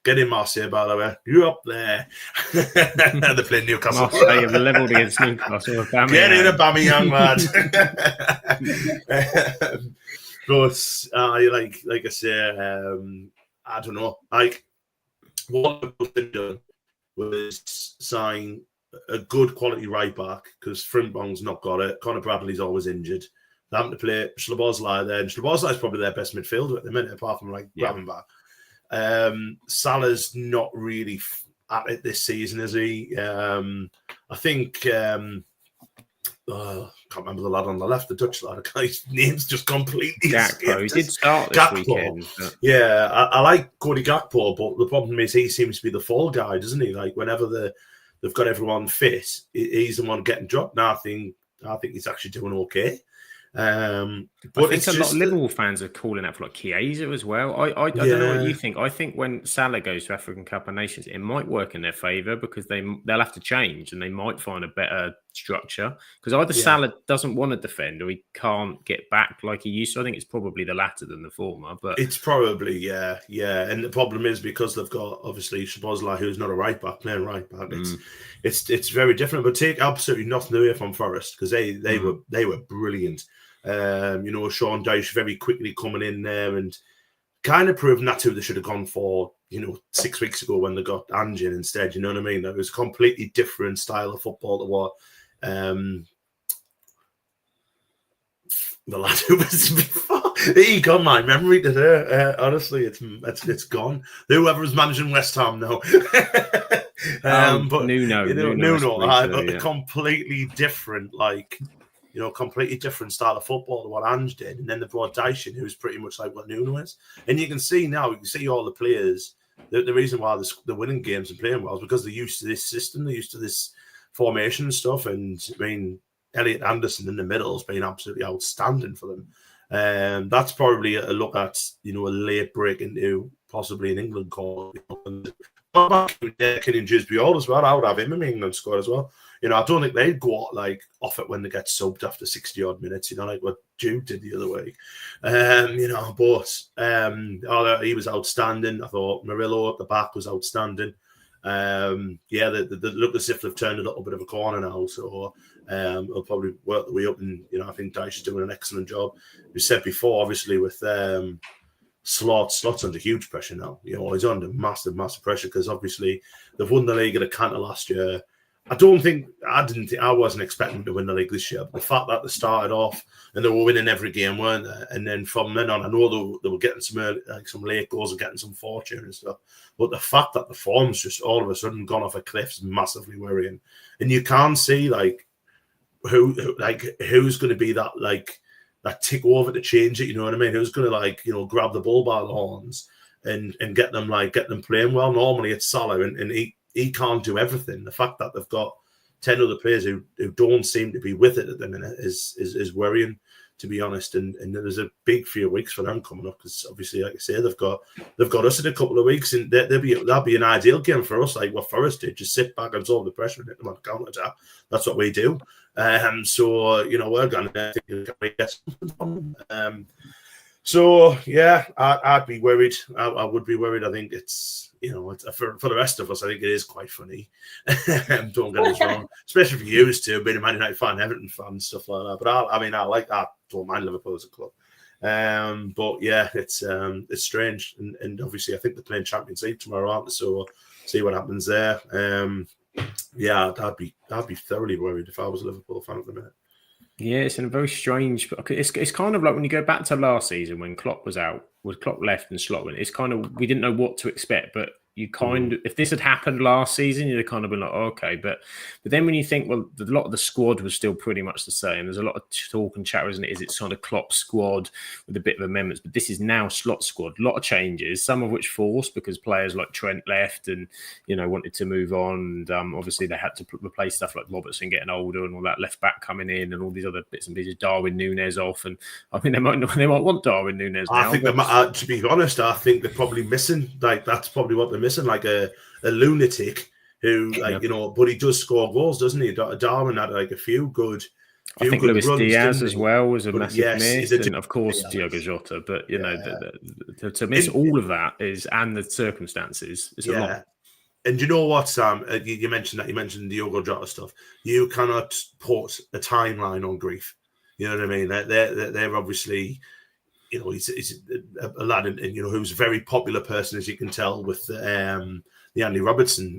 Get in Marseille, by the way. You're up there. They're playing Newcastle. Marseille have levelled against Newcastle. Get in, Aubameyang, lad. But like I say, I don't know. Like, what they've done was sign a good quality right back, because Frimpong's not got it. Conor Bradley's always injured. They're having to play Szoboszlai there, and Szoboszlai's probably their best midfielder at the minute, apart from Gravenberch. Salah's not really at it this season, is he? I think I can't remember the lad on the left, the Dutch lad. His name's just completely Gakpo. He did start this weekend. But... Yeah, I like Cody Gakpo, but the problem is he seems to be the fall guy, doesn't he? Like, whenever they've got everyone fit, he's the one getting dropped. Now I think he's actually doing okay. But I think a lot of Liverpool fans are calling out for like Chiesa as well. I don't know what you think. I think when Salah goes to African Cup of Nations, it might work in their favour, because they'll have to change and they might find a better structure. Because either Salah doesn't want to defend or he can't get back like he used to. I think it's probably the latter than the former. But it's probably yeah. And the problem is, because they've got obviously Szoboszlai, who's not a right back, playing right back. It's very different. But take absolutely nothing away from Forest, because they were brilliant. You know, Sean Dyche very quickly coming in there and kind of proving that's who they should have gone for, 6 weeks ago when they got Anjan instead. You know what I mean? It was a completely different style of football to what the lad who was before. He got my memory today. Honestly, it's gone. Whoever was managing West Ham now. But Nuno, a completely different, completely different style of football to what Ange did. And then they brought Dyche in, who's pretty much like what Nuno is. And you can see all the players. The reason why they're winning games and playing well is because they're used to this system, they're used to this formation and stuff. And I mean, Elliot Anderson in the middle has been absolutely outstanding for them. That's probably a look at, a late break into possibly an England call. Kenny Gisbiol as well. I would have him in the England squad as well. I don't think they'd go off it when they get subbed after 60 odd minutes, like what Jude did the other week. He was outstanding. I thought Murillo at the back was outstanding. They look as if they've turned a little bit of a corner now, so they'll probably work the way up. And I think Dyche is doing an excellent job. We said before, obviously with Slot's under huge pressure now. He's under massive pressure, because obviously they've won the league at a canter last year. I wasn't expecting to win the league this year. But the fact that they started off and they were winning every game, weren't they? And then from then on, I know they were getting some late goals and getting some fortune and stuff. But the fact that the form's just all of a sudden gone off a cliff is massively worrying. And you can't see who's going to be that tick over to change it. You know what I mean? Who's going to grab the ball by the horns and get them playing well? Normally it's Salah, and he can't do everything. The fact that they've got 10 other players who don't seem to be with it at the minute is worrying, to be honest. And there's a big few weeks for them coming up, because obviously, like I say, they've got us in a couple of weeks, and that'd be an ideal game for us, like what Forest did. Just sit back, absorb the pressure, and hit them on the counter attack. That's what we do. So we're going to get something from them. So yeah, I'd be worried. I would be worried. I think it's for the rest of us, I think it is quite funny. Don't get us wrong, especially for you too, being a Man United fan, Everton fan, stuff like that. But I like that. Don't mind Liverpool as a club. But yeah, it's strange, and obviously I think they're playing Champions League tomorrow, aren't they? So see what happens there. I'd be thoroughly worried if I was a Liverpool fan at the minute. Yeah, it's in a very strange. It's kind of like when you go back to last season when Klopp was out, with Klopp left and Slot went. It's kind of, we didn't know what to expect, but you kind of, if this had happened last season, you'd have kind of been like, okay. But then when you think, well, a lot of the squad was still pretty much the same. There's a lot of talk and chatter, isn't it? Is it sort of Klopp squad with a bit of amendments? But this is now slot squad. A lot of changes, some of which forced because players like Trent left and, wanted to move on. And obviously they had to replace stuff like Robertson getting older and all that, left back coming in and all these other bits and pieces. Darwin Núñez off. And I mean, they might want Darwin Núñez now. I think to be honest, I think they're probably missing, like, that's probably what they're missing, like a lunatic who, like, but he does score goals, doesn't he? Darwin had like a few good. I think Luis runs, Diaz as well was a massive miss, and of course Diaz. Diogo Jota. But to miss all of that and the circumstances is a lot. And you know what, Sam? You mentioned that. You mentioned Diogo Jota stuff. You cannot put a timeline on grief. You know what I mean? They're obviously. He's a lad, and who's a very popular person, as you can tell, with the Andy Robertson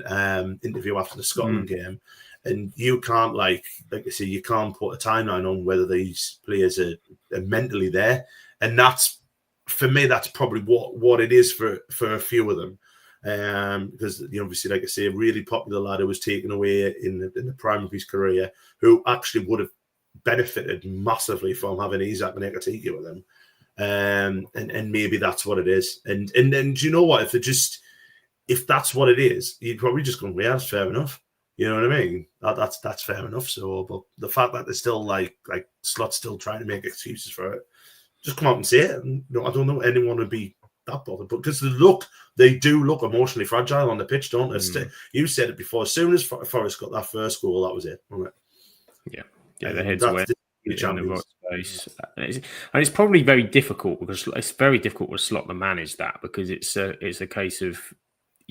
interview after the Scotland game. And you can't, like I say, you can't put a timeline on whether these players are mentally there. And that's, for me, that's probably what it is for a few of them. Because obviously, like I say, a really popular lad who was taken away in the prime of his career, who actually would have benefited massively from having Isaac and Ekatike with him. And maybe that's what it is. And then, do you know what? If that's what it is, you'd probably just go, yeah, that's fair enough. You know what I mean? That's fair enough. So, but the fact that they're still like Slot's still trying to make excuses for it, just come out and say it. And, I don't know anyone would be that bothered, but because they do look emotionally fragile on the pitch, don't they? You said it before. As soon as Forest got that first goal, that was it, wasn't it? Yeah, their heads went in the right space. And it's probably very difficult because it's very difficult with Slot to manage that, because it's a case of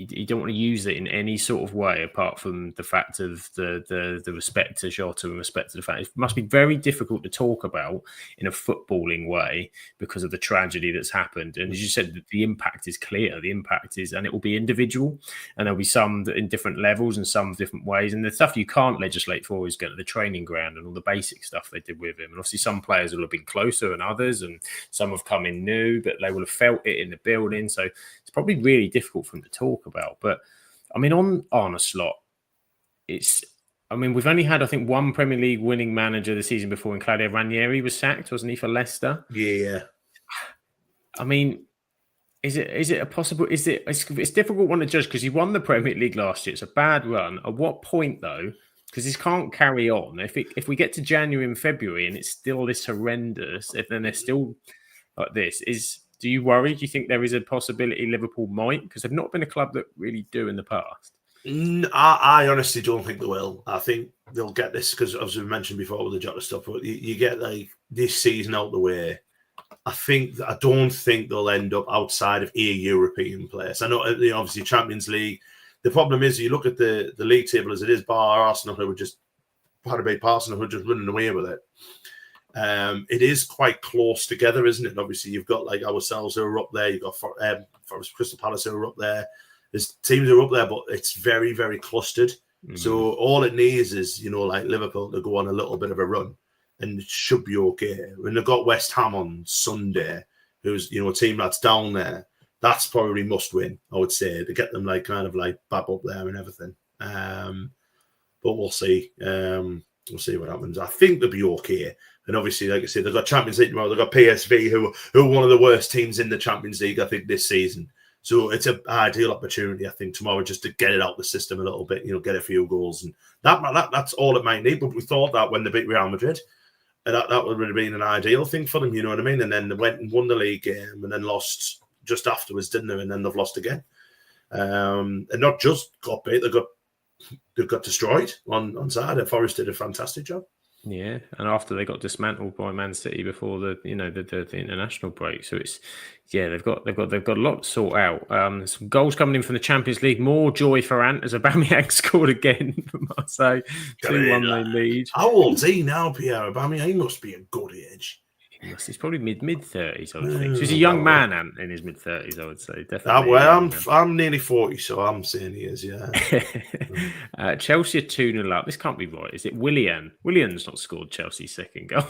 you don't want to use it in any sort of way apart from the fact of the respect to Jota and respect to the fact it must be very difficult to talk about in a footballing way because of the tragedy that's happened. And as you said, the impact is clear. The impact is, and it will be individual, and there'll be some that in different levels and some different ways. And the stuff you can't legislate for is going to the training ground and all the basic stuff they did with him. And obviously some players will have been closer than others, and some have come in new, but they will have felt it in the building. So it's probably really difficult for them to talk about. But I mean, on Arne Slot, we've only had, I think, one Premier League winning manager the season before, and Claudio Ranieri was sacked, wasn't he, for Leicester? Yeah. I mean, it's a difficult one to judge because he won the Premier League last year. It's a bad run. At what point, though? Because this can't carry on. If we get to January and February and it's still this horrendous, then they're still like this, do you worry? Do you think there is a possibility Liverpool might? Because they've not been a club that really do in the past. I honestly don't think they will. I think they'll get this because, as we mentioned before with the Jota stuff, but you get like this season out the way. I don't think they'll end up outside of a European place. I know, obviously, Champions League. The problem is, you look at the league table as it is, bar Arsenal, who were just running away with it. It is quite close together, isn't it? Obviously, you've got like ourselves who are up there. You've got Forest, Crystal Palace who are up there. There's teams who are up there, but it's very, very clustered. Mm-hmm. So all it needs is, like Liverpool to go on a little bit of a run, and it should be okay. When they've got West Ham on Sunday, who's a team that's down there, that's probably must win, I would say, to get them like kind of like back up there and everything. But we'll see. We'll see what happens. I think they'll be okay. And obviously, like I said, they've got Champions League tomorrow. They've got PSV, who are one of the worst teams in the Champions League, I think, this season. So it's an ideal opportunity, I think, tomorrow just to get it out the system a little bit, get a few goals. And that's all it might need. But we thought that when they beat Real Madrid, and that would have been an ideal thing for them, you know what I mean? And then they went and won the league game and then lost just afterwards, didn't they? And then they've lost again. And not just got beat, they got destroyed on Saturday. Forest did a fantastic job. Yeah, and after they got dismantled by Man City before the international break, so they've got a lot to sort out. Some goals coming in from the Champions League. More joy for Ant as Aubameyang scored again for Marseille. 2-1 they lead. How old's he now, Pierre Aubameyang? He must be a good age. He's probably mid 30s, I would think. So he's a young man in his mid 30s, I would say. Definitely. I'm nearly 40, so I'm saying he is. Yeah. Chelsea are 2-0 up. This can't be right. Is it Willian? Willian's not scored Chelsea's second goal.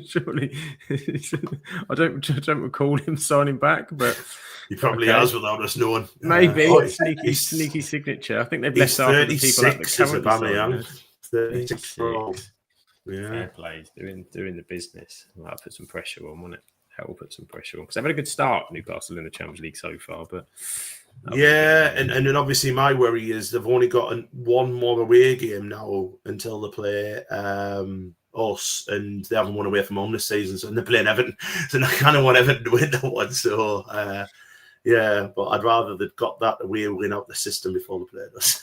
Surely, I don't recall him signing back, but he probably has without us knowing. Maybe sneaky signature. I think they've left after the people that currently 36. Yeah, fair play. Doing the business. That'll put some pressure on, won't it? That will put some pressure on because they've had a good start, Newcastle, in the Champions League so far. But and then obviously my worry is they've only got one more away game now until they play us, and they haven't won away from home this season, so they're playing Everton. So I kind of want Everton to win that one. So but I'd rather they'd got that away win out the system before they played us.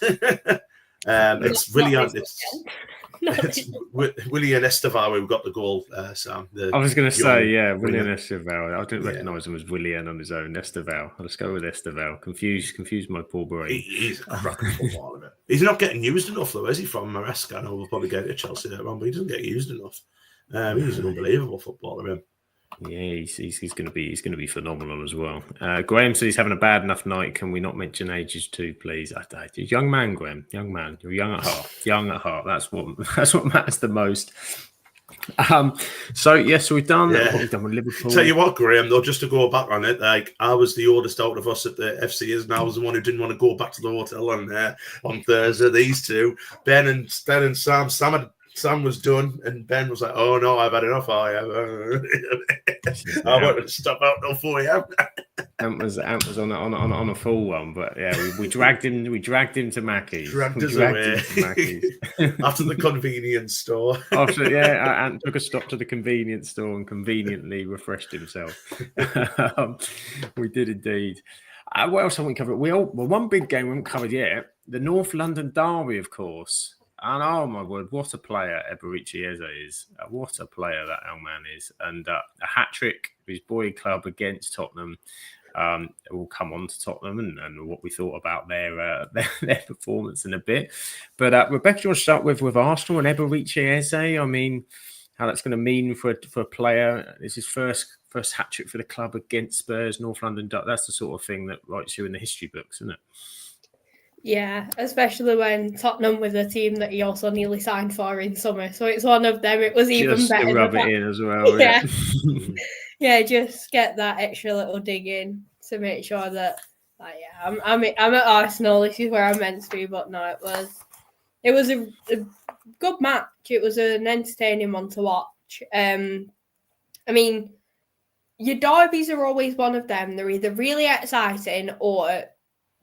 It's brilliant. It's Willian Estevao who got the goal, Sam. I was going to say, Willian Estevao. I didn't recognise him as Willian on his own. Estevao. I'll just go with Estevao. Confused my poor brain. He's a cracking footballer. He's not getting used enough, though, is he? From Maresca, I know we'll probably get to Chelsea later on, but he doesn't get used enough. He's an unbelievable footballer, him. Yeah, he's going to be phenomenal as well. Graham says he's having a bad enough night. Can we not mention ages too, please? Young man, Graham. Young man. You're young at heart. Young at heart. That's what matters the most. So we've done what we've done with Liverpool. Tell you what, Graham, though, just to go back on it, like I was the oldest out of us at the FCs, and I was the one who didn't want to go back to the hotel on Thursday. These two, Ben and Sam. Sam was done, and Ben was like, "Oh no, I've had enough. I want to stop out till 4 a.m." Ant was on a full one, but yeah, we dragged him. We dragged him to Mackey's. Dragged him to Mackey's after the convenience store. Ant took a stop to the convenience store and conveniently refreshed himself. We did indeed. What else haven't we covered? One big game we haven't covered yet. The North London derby, of course. And oh my word, what a player Eberechi Eze is. What a player that young man is. And a hat-trick for his boy club against Tottenham. We'll come on to Tottenham and what we thought about their performance in a bit. But Rebecca, do you want to start with Arsenal and Eberechi Eze? I mean, how that's going to mean for a player. It's his first hat-trick for the club against Spurs, North London. That's the sort of thing that writes you in the history books, isn't it? Yeah, especially when Tottenham was a team that he also nearly signed for in summer. So it's one of them. It was even just better. To rub it in as well. Yeah. Yeah, just get that extra little dig in to make sure that, I'm at Arsenal. This is where I'm meant to be. But no, it was a good match. It was an entertaining one to watch. I mean, your derbies are always one of them. They're either really exciting or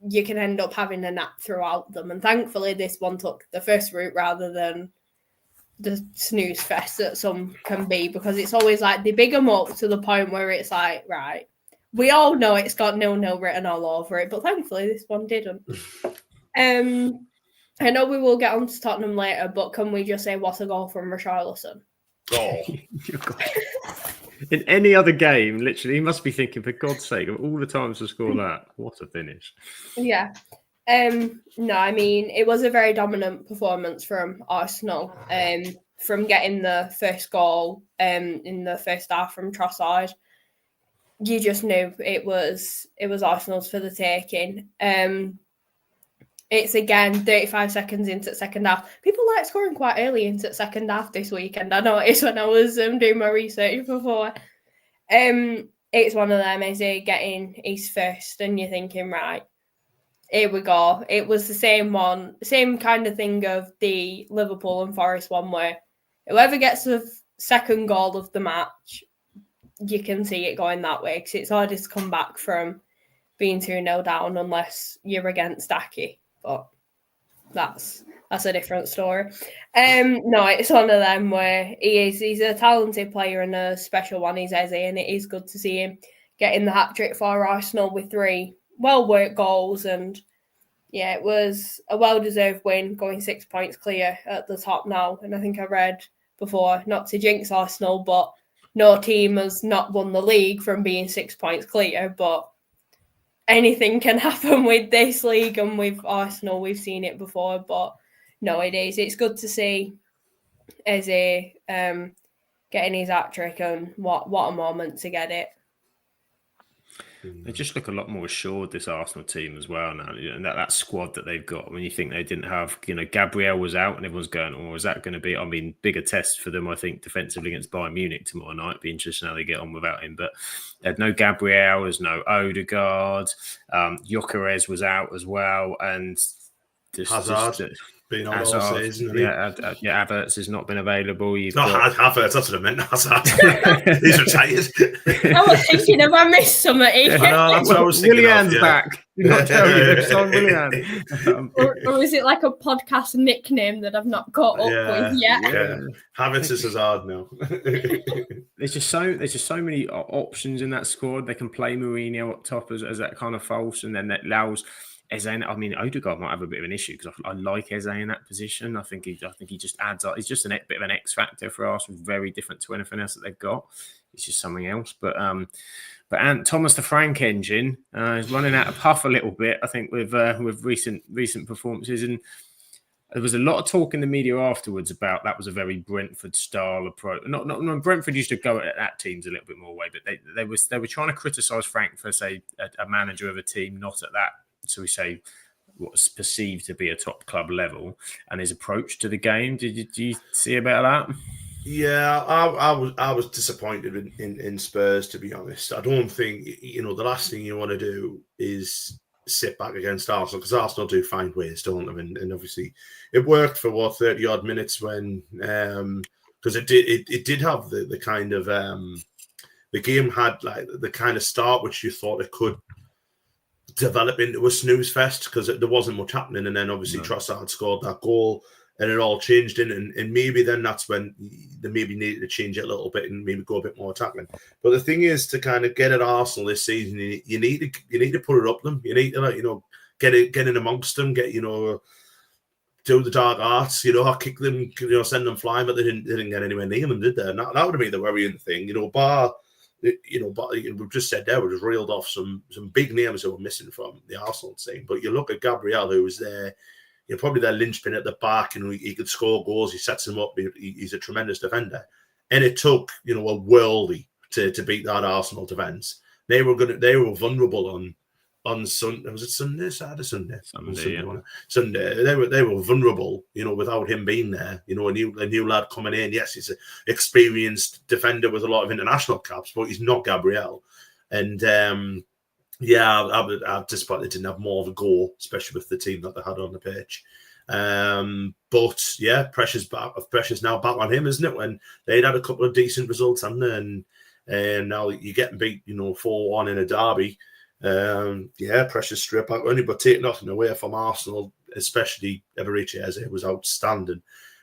you can end up having a nap throughout them. And thankfully, this one took the first route rather than the snooze fest that some can be, because it's always like they big them up to the point where it's like, right, we all know it's got 0-0 written all over it, but thankfully this one didn't. I know we will get on to Tottenham later, but can we just say what a goal from Richarlison? Oh. In any other game, literally, he must be thinking, for God's sake, of all the times to score that, what a finish. Yeah. No, I mean, it was a very dominant performance from Arsenal. From getting the first goal in the first half from Trossard, you just knew it was Arsenal's for the taking. It's again 35 seconds into the second half. People like scoring quite early into the second half this weekend. I noticed when I was doing my research before. It's one of them, is he getting his first, and you're thinking, right, here we go. It was the same kind of thing of the Liverpool and Forest one, where whoever gets the second goal of the match, you can see it going that way, because it's harder to come back from being 2-0 down unless you're against Aki. But that's a different story. No, it's one of them where he's a talented player and a special one, he's Eze, and it is good to see him getting the hat-trick for Arsenal with 3 well-worked goals. And yeah, it was a well-deserved win, going 6 points clear at the top now. And I think I read before, not to jinx Arsenal, but no team has not won the league from being 6 points clear, but anything can happen with this league, and with Arsenal, we've seen it before. But no, it is. It's good to see Eze getting his hat-trick, and what a moment to get it. They just look a lot more assured, this Arsenal team as well now. And that squad that they've got, when you think they didn't have, Gabriel was out and everyone's going, oh, is that going to be, bigger test for them, I think, defensively against Bayern Munich tomorrow night. It'd be interesting how they get on without him. But they had no Gabriel, there's no Odegaard. Gyökeres was out as well. And Hazard. Been on all season. Havertz has not been available. Havertz, that's what I meant. Hazard. He's retired. I was thinking, have I missed something? I know, that's what I was thinking. Willian's back. You're not telling me they've signed Willian. Or is it like a podcast nickname that I've not got up with yet? Yeah. Havertz is Hazard now. There's just so many options in that squad. They can play Mourinho up top as that kind of false, and then that allows Eze. Odegaard might have a bit of an issue because I like Eze in that position. I think he just adds up. He's just a bit of an X factor for Arsenal, very different to anything else that they've got. It's just something else. But Thomas the Frank engine is running out of puff a little bit, I think, with recent performances. And there was a lot of talk in the media afterwards about that was a very Brentford style approach. Not Brentford used to go at that teams a little bit more way, but they were trying to criticise Frank for, say, a manager of a team not at that, so we say, what's perceived to be a top club level, and his approach to the game. Did you see about that? Yeah, I was disappointed in Spurs, to be honest. I don't think, the last thing you want to do is sit back against Arsenal, because Arsenal do find ways, don't they? And obviously it worked for 30 odd minutes when because it did have the kind of the game had like the kind of start which you thought it could develop into a snooze fest, because there wasn't much happening, and then obviously Trossard scored that goal and it all changed in, and maybe then that's when they maybe needed to change it a little bit and maybe go a bit more attacking. But the thing is, to kind of get at Arsenal this season, you need to put it up them. You need to get in amongst them, do the dark arts, kick them, send them flying, but they didn't get anywhere near them, did they? And that would have been the worrying thing, but we've just said there, we just reeled off some big names that were missing from the Arsenal team. But you look at Gabriel, who was there, probably their linchpin at the back, and he could score goals. He sets them up. He's a tremendous defender. And it took, a worldie to beat that Arsenal defence. They were vulnerable on Sunday. Was it Sunday? Sunday. Sunday. They were vulnerable, without him being there. A new lad coming in. Yes, he's an experienced defender with a lot of international caps, but he's not Gabriel. And I'm disappointed they didn't have more of a goal, especially with the team that they had on the pitch. But yeah, pressure's now back on him, isn't it? When they'd had a couple of decent results, and now you're getting beat, 4-1 in a derby. Pressure's straight back on you, but take nothing away from Arsenal, especially Eberechi Eze was outstanding.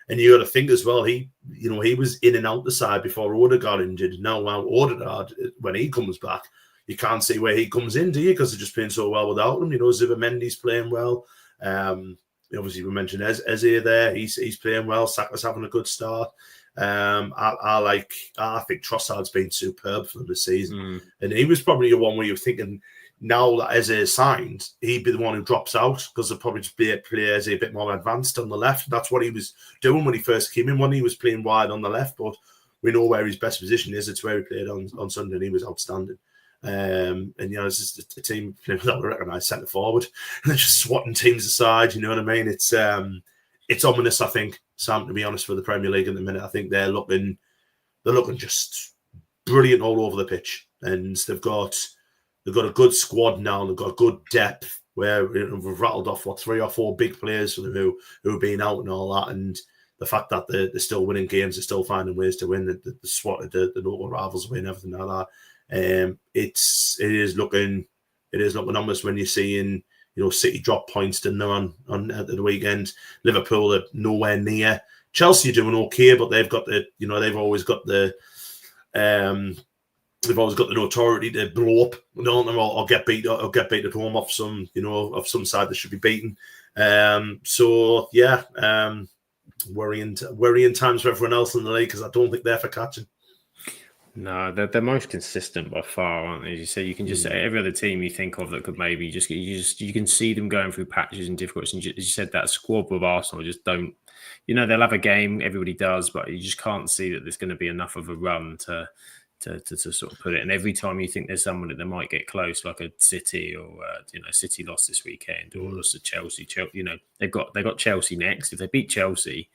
And you got to think as well, he was in and out the side before Odegaard injured. Now, Odegaard, when he comes back, you can't see where he comes in, do you? Because they're just playing so well without him. Zubimendi's playing well. Obviously, we mentioned Eze there. He's playing well. Saka's having a good start. I think Trossard's been superb for them this season. And he was probably the one where you're thinking, now that Eze is signed, he'd be the one who drops out, because they'll probably just play Eze a bit more advanced on the left. That's what he was doing when he first came in, when he was playing wide on the left. But we know where his best position is. It's where he played on Sunday, and he was outstanding. It's just a team that we recognise centre forward, and they're just swatting teams aside. You know what I mean? It's ominous, I think, Sam, to be honest, for the Premier League at the minute. I think they're looking just brilliant all over the pitch, and they've got a good squad now. They've got good depth where we've rattled off 3 or 4 big players who have been out and all that, and the fact that they're still winning games, they're still finding ways to win. The swatted the local rivals win, everything like that. It is looking ominous when you're seeing City drop points, didn't they, on at the weekend. Liverpool are nowhere near. Chelsea are doing okay, but they've got they've always got the notoriety to blow up, don't they, or get beat at home off some side that should be beaten. Worrying times for everyone else in the league, because I don't think they're for catching. No, they're most consistent by far, aren't they? As you say, you can just say every other team you think of that could maybe you can see them going through patches and difficulties. And as you said, that squad with Arsenal just don't they'll have a game. Everybody does, but you just can't see that there's going to be enough of a run to sort of put it. And every time you think there's someone that might get close, like a City or City lost this weekend, or lost to Chelsea. They've got Chelsea next. If they beat Chelsea,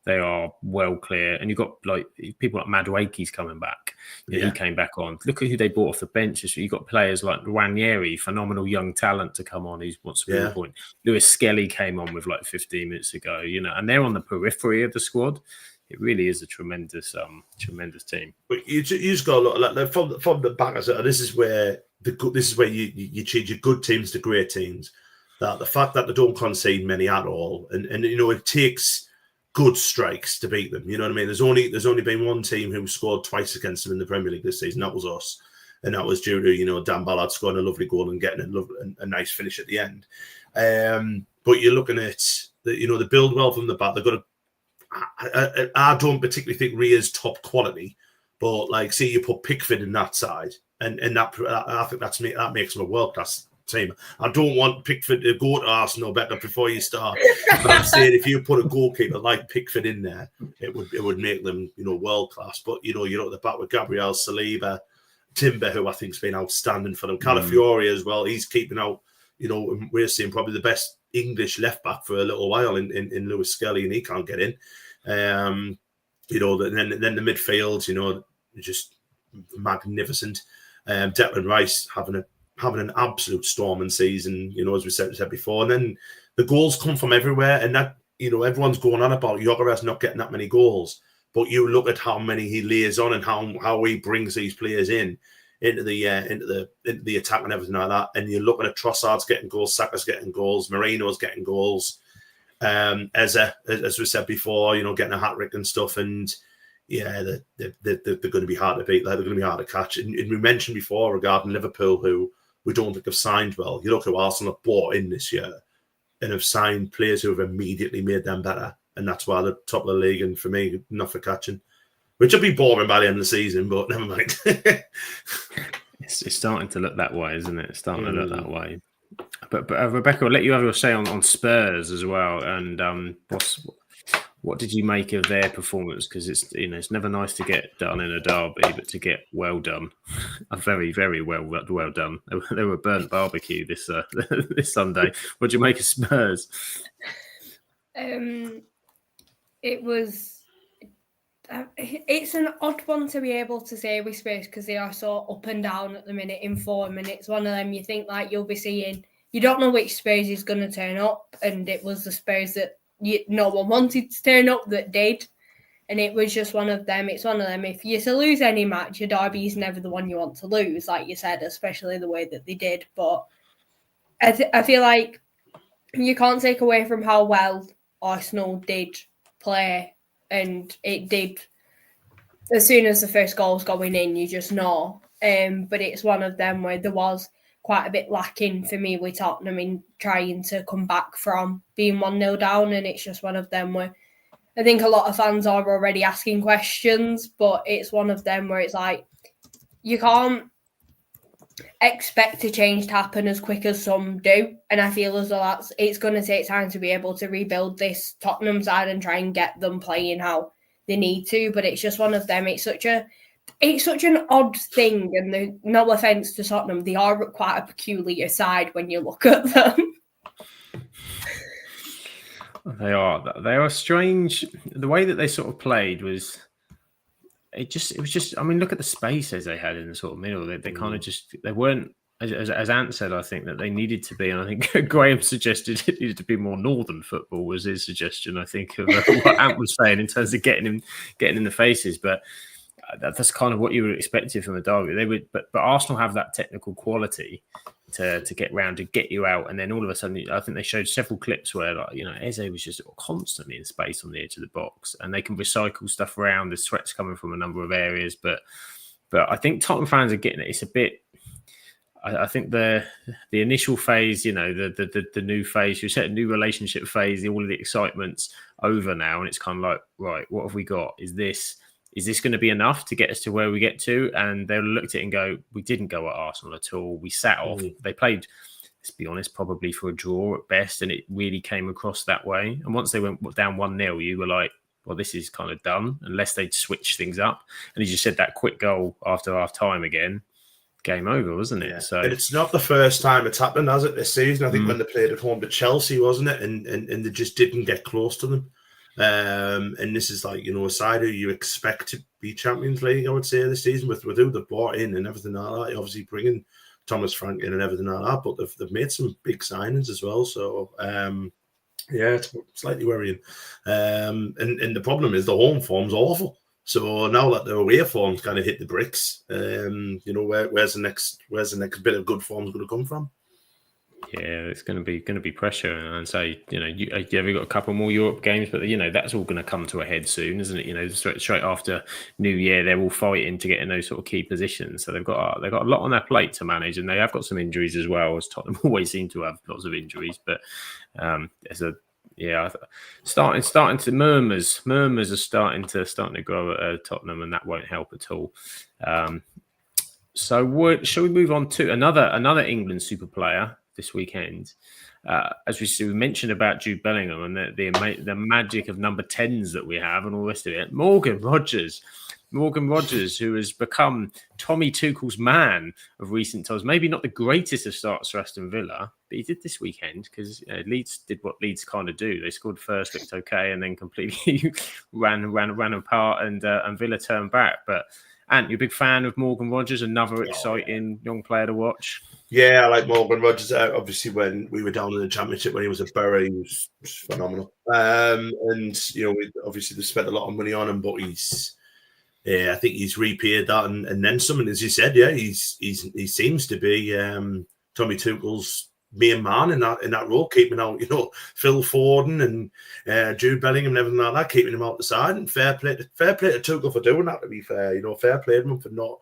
they are well clear. And you've got like people like Madueke's coming back. He came back on. Look at who they brought off the bench. You've got players like Ranieri, phenomenal young talent to come on. He wants to be the point. Lewis Skelly came on with like 15 minutes ago. And they're on the periphery of the squad. It really is a tremendous team. But you just got to look like from the back. This is where you change your good teams to great teams. That the fact that they don't concede many at all, and it takes good strikes to beat them. You know what I mean? There's only been one team who scored twice against them in the Premier League this season. That was us, and that was due to Dan Ballard scoring a lovely goal and getting a nice finish at the end. But you're looking at they build well from the back. They've got a I don't particularly think Ria's top quality, but like, see, you put Pickford in that side, and that I think that makes them a world class team. I don't want Pickford to go to Arsenal better before you start. But I'm saying if you put a goalkeeper like Pickford in there, it would make them world class. But you look at the back with Gabriel Saliba, Timber, who I think's been outstanding for them, Calafiori as well. He's keeping out. We're seeing probably the best English left back for a little while in Lewis Skelly, and he can't get in. Then the midfield, just magnificent. Declan Rice having an absolute storming season, as we said before. And then the goals come from everywhere, and that everyone's going on about Gyökeres not getting that many goals, but you look at how many he lays on and how he brings these players into the attack and everything like that. And you're looking at Trossard's getting goals, Saka's getting goals, Moreno's getting goals, Eze, as we said before, getting a hat-trick and stuff. And they're going to be hard to beat. They're going to be hard to catch. And we mentioned before regarding Liverpool, who we don't think have signed well. You look at Arsenal have bought in this year and have signed players who have immediately made them better. And that's why they're top of the league. And for me, not for catching. Which will be boring by the end of the season, but never mind. It's starting to look that way, isn't it? It's starting to look that way. But Rebecca, I'll let you have your say on Spurs as well. And what did you make of their performance? Because it's never nice to get done in a derby, but to get well done, very, very well done. They were burnt barbecue this Sunday. What did you make of Spurs? It was. It's an odd one to be able to say with Spurs because they are so up and down at the minute in form, and it's one of them you think like you'll be seeing. You don't know which Spurs is going to turn up, and it was the Spurs that no one wanted to turn up that did, and it was just one of them. It's one of them. If you're to lose any match, your derby is never the one you want to lose, like you said, especially the way that they did. But I feel like you can't take away from how well Arsenal did play. And it did. As soon as the first goal's going in, you just know. But it's one of them where there was quite a bit lacking for me with Tottenham in trying to come back from being 1-0 down. And it's just one of them where I think a lot of fans are already asking questions, but it's one of them where it's like you can't expect a change to happen as quick as some do. And I feel as though it's going to take time to be able to rebuild this Tottenham side and try and get them playing how they need to. But it's just one of them. It's such an odd thing. And no offence to Tottenham, they are quite a peculiar side when you look at them. They are strange. The way that they sort of played was. It was just. I mean, look at the spaces they had in the sort of middle. They kind of they weren't, as Ant said. I think that they needed to be, and I think Graham suggested it needed to be more northern football was his suggestion. I think of what Ant was saying in terms of getting in the faces, but that's kind of what you would expect from a derby. But Arsenal have that technical quality to get round to get you out, and then all of a sudden, I think they showed several clips where Eze was just constantly in space on the edge of the box, and they can recycle stuff around. There's threats coming from a number of areas, but I think Tottenham fans are getting it. It's a bit. I think the initial phase, the new phase, you said new relationship phase, all of the excitement's over now, and it's kind of like, right, what have we got? Is this going to be enough to get us to where we get to? And they'll look at it and go, we didn't go at Arsenal at all. We sat off. They played let's be honest, probably for a draw at best, and it really came across that way. And once they went down 1-0, you were like, well, this is kind of done, unless they'd switch things up. And as you said, that quick goal after half time again, game over, wasn't it? Yeah. So and it's not the first time it's happened, has it, this season? I think when they played at home to Chelsea, wasn't it? And they just didn't get close to them. And this is like, a side who you expect to be Champions League, I would say, this season with who they've brought in and everything like that. Obviously bringing Thomas Frank in and everything like that, but they've made some big signings as well. So, yeah, it's slightly worrying. And the problem is the home form's awful. So now that the away form's kind of hit the bricks, where's the next bit of good form's going to come from? Yeah, it's going to be pressure, and so you've got a couple more Europe games, but that's all going to come to a head soon, isn't it? Straight after New Year, they're all fighting to get in those sort of key positions. So they've got a lot on their plate to manage, and they have got some injuries as well, as Tottenham always seem to have lots of injuries. But starting to murmurs are starting to grow at Tottenham, and that won't help at all. So shall we move on to another England super player this weekend? As we mentioned about Jude Bellingham and the magic of number 10s that we have and all the rest of it. Morgan Rogers, who has become Tommy Tuchel's man of recent times. Maybe not the greatest of starts for Aston Villa, but he did this weekend because Leeds did what Leeds kind of do. They scored first, looked okay, and then completely ran apart, and Villa turned back. But Ant, you're a big fan of Morgan Rogers, another exciting young player to watch. Yeah, I like Morgan Rogers. Obviously, when we were down in the Championship, when he was at Borough, he was phenomenal. And we obviously spent a lot of money on him, but I think he's repaid that and then some. And as you said, he seems to be Tommy Tuchel's main man in that role, keeping out Phil Foden and Jude Bellingham and everything like that, keeping him out the side. And fair play to Tuchel for doing that. To be fair, fair play to him for not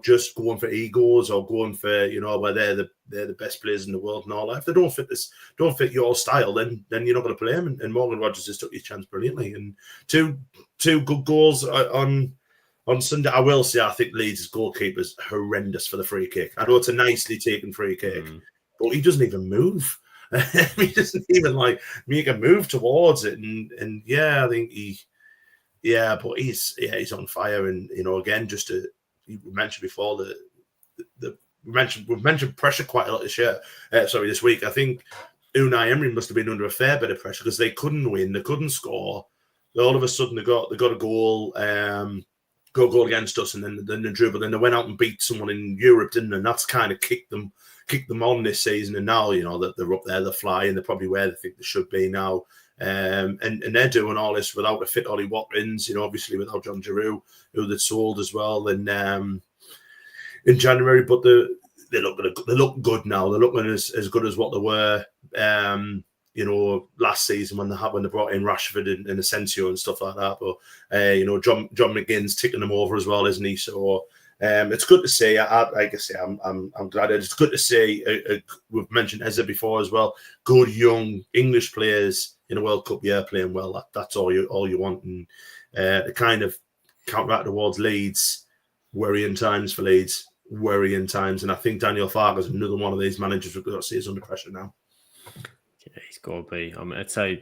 just going for egos or going for where they're the best players in the world and all that. If they don't fit your style, then you're not going to play them. And Morgan Rogers just took his chance brilliantly. And two good goals on Sunday. I will say I think Leeds' goalkeeper's horrendous for the free kick. I know it's a nicely taken free kick, but he doesn't even move. He doesn't even make a move towards it. And I think but he's on fire. And again, just to. We mentioned before we've mentioned pressure quite a lot this week. I think Unai Emery must have been under a fair bit of pressure because they couldn't win, they couldn't score. All of a sudden they got a goal, goal against us, and then they drew. But then they went out and beat someone in Europe, didn't they? And that's kind of kicked them on this season. And now that they're up there, they're flying. They're probably where they think they should be now. And they're doing all this without a fit Ollie Watkins, obviously without John Giroud, who they sold as well in January. But they look good now. They're looking as good as what they were, last season when they brought in Rashford and Asensio and stuff like that. But John McGinn's ticking them over as well, isn't he? So it's good to see. Like I say, I'm glad. It's good to see. We've mentioned Eze before as well. Good young English players in a World Cup year playing well. That's all you want. And the kind of counteract towards Leeds, worrying times for Leeds, worrying times. And I think Daniel Farke is another one of these managers we've got to see is under pressure now. Yeah, he's got to be. I'd say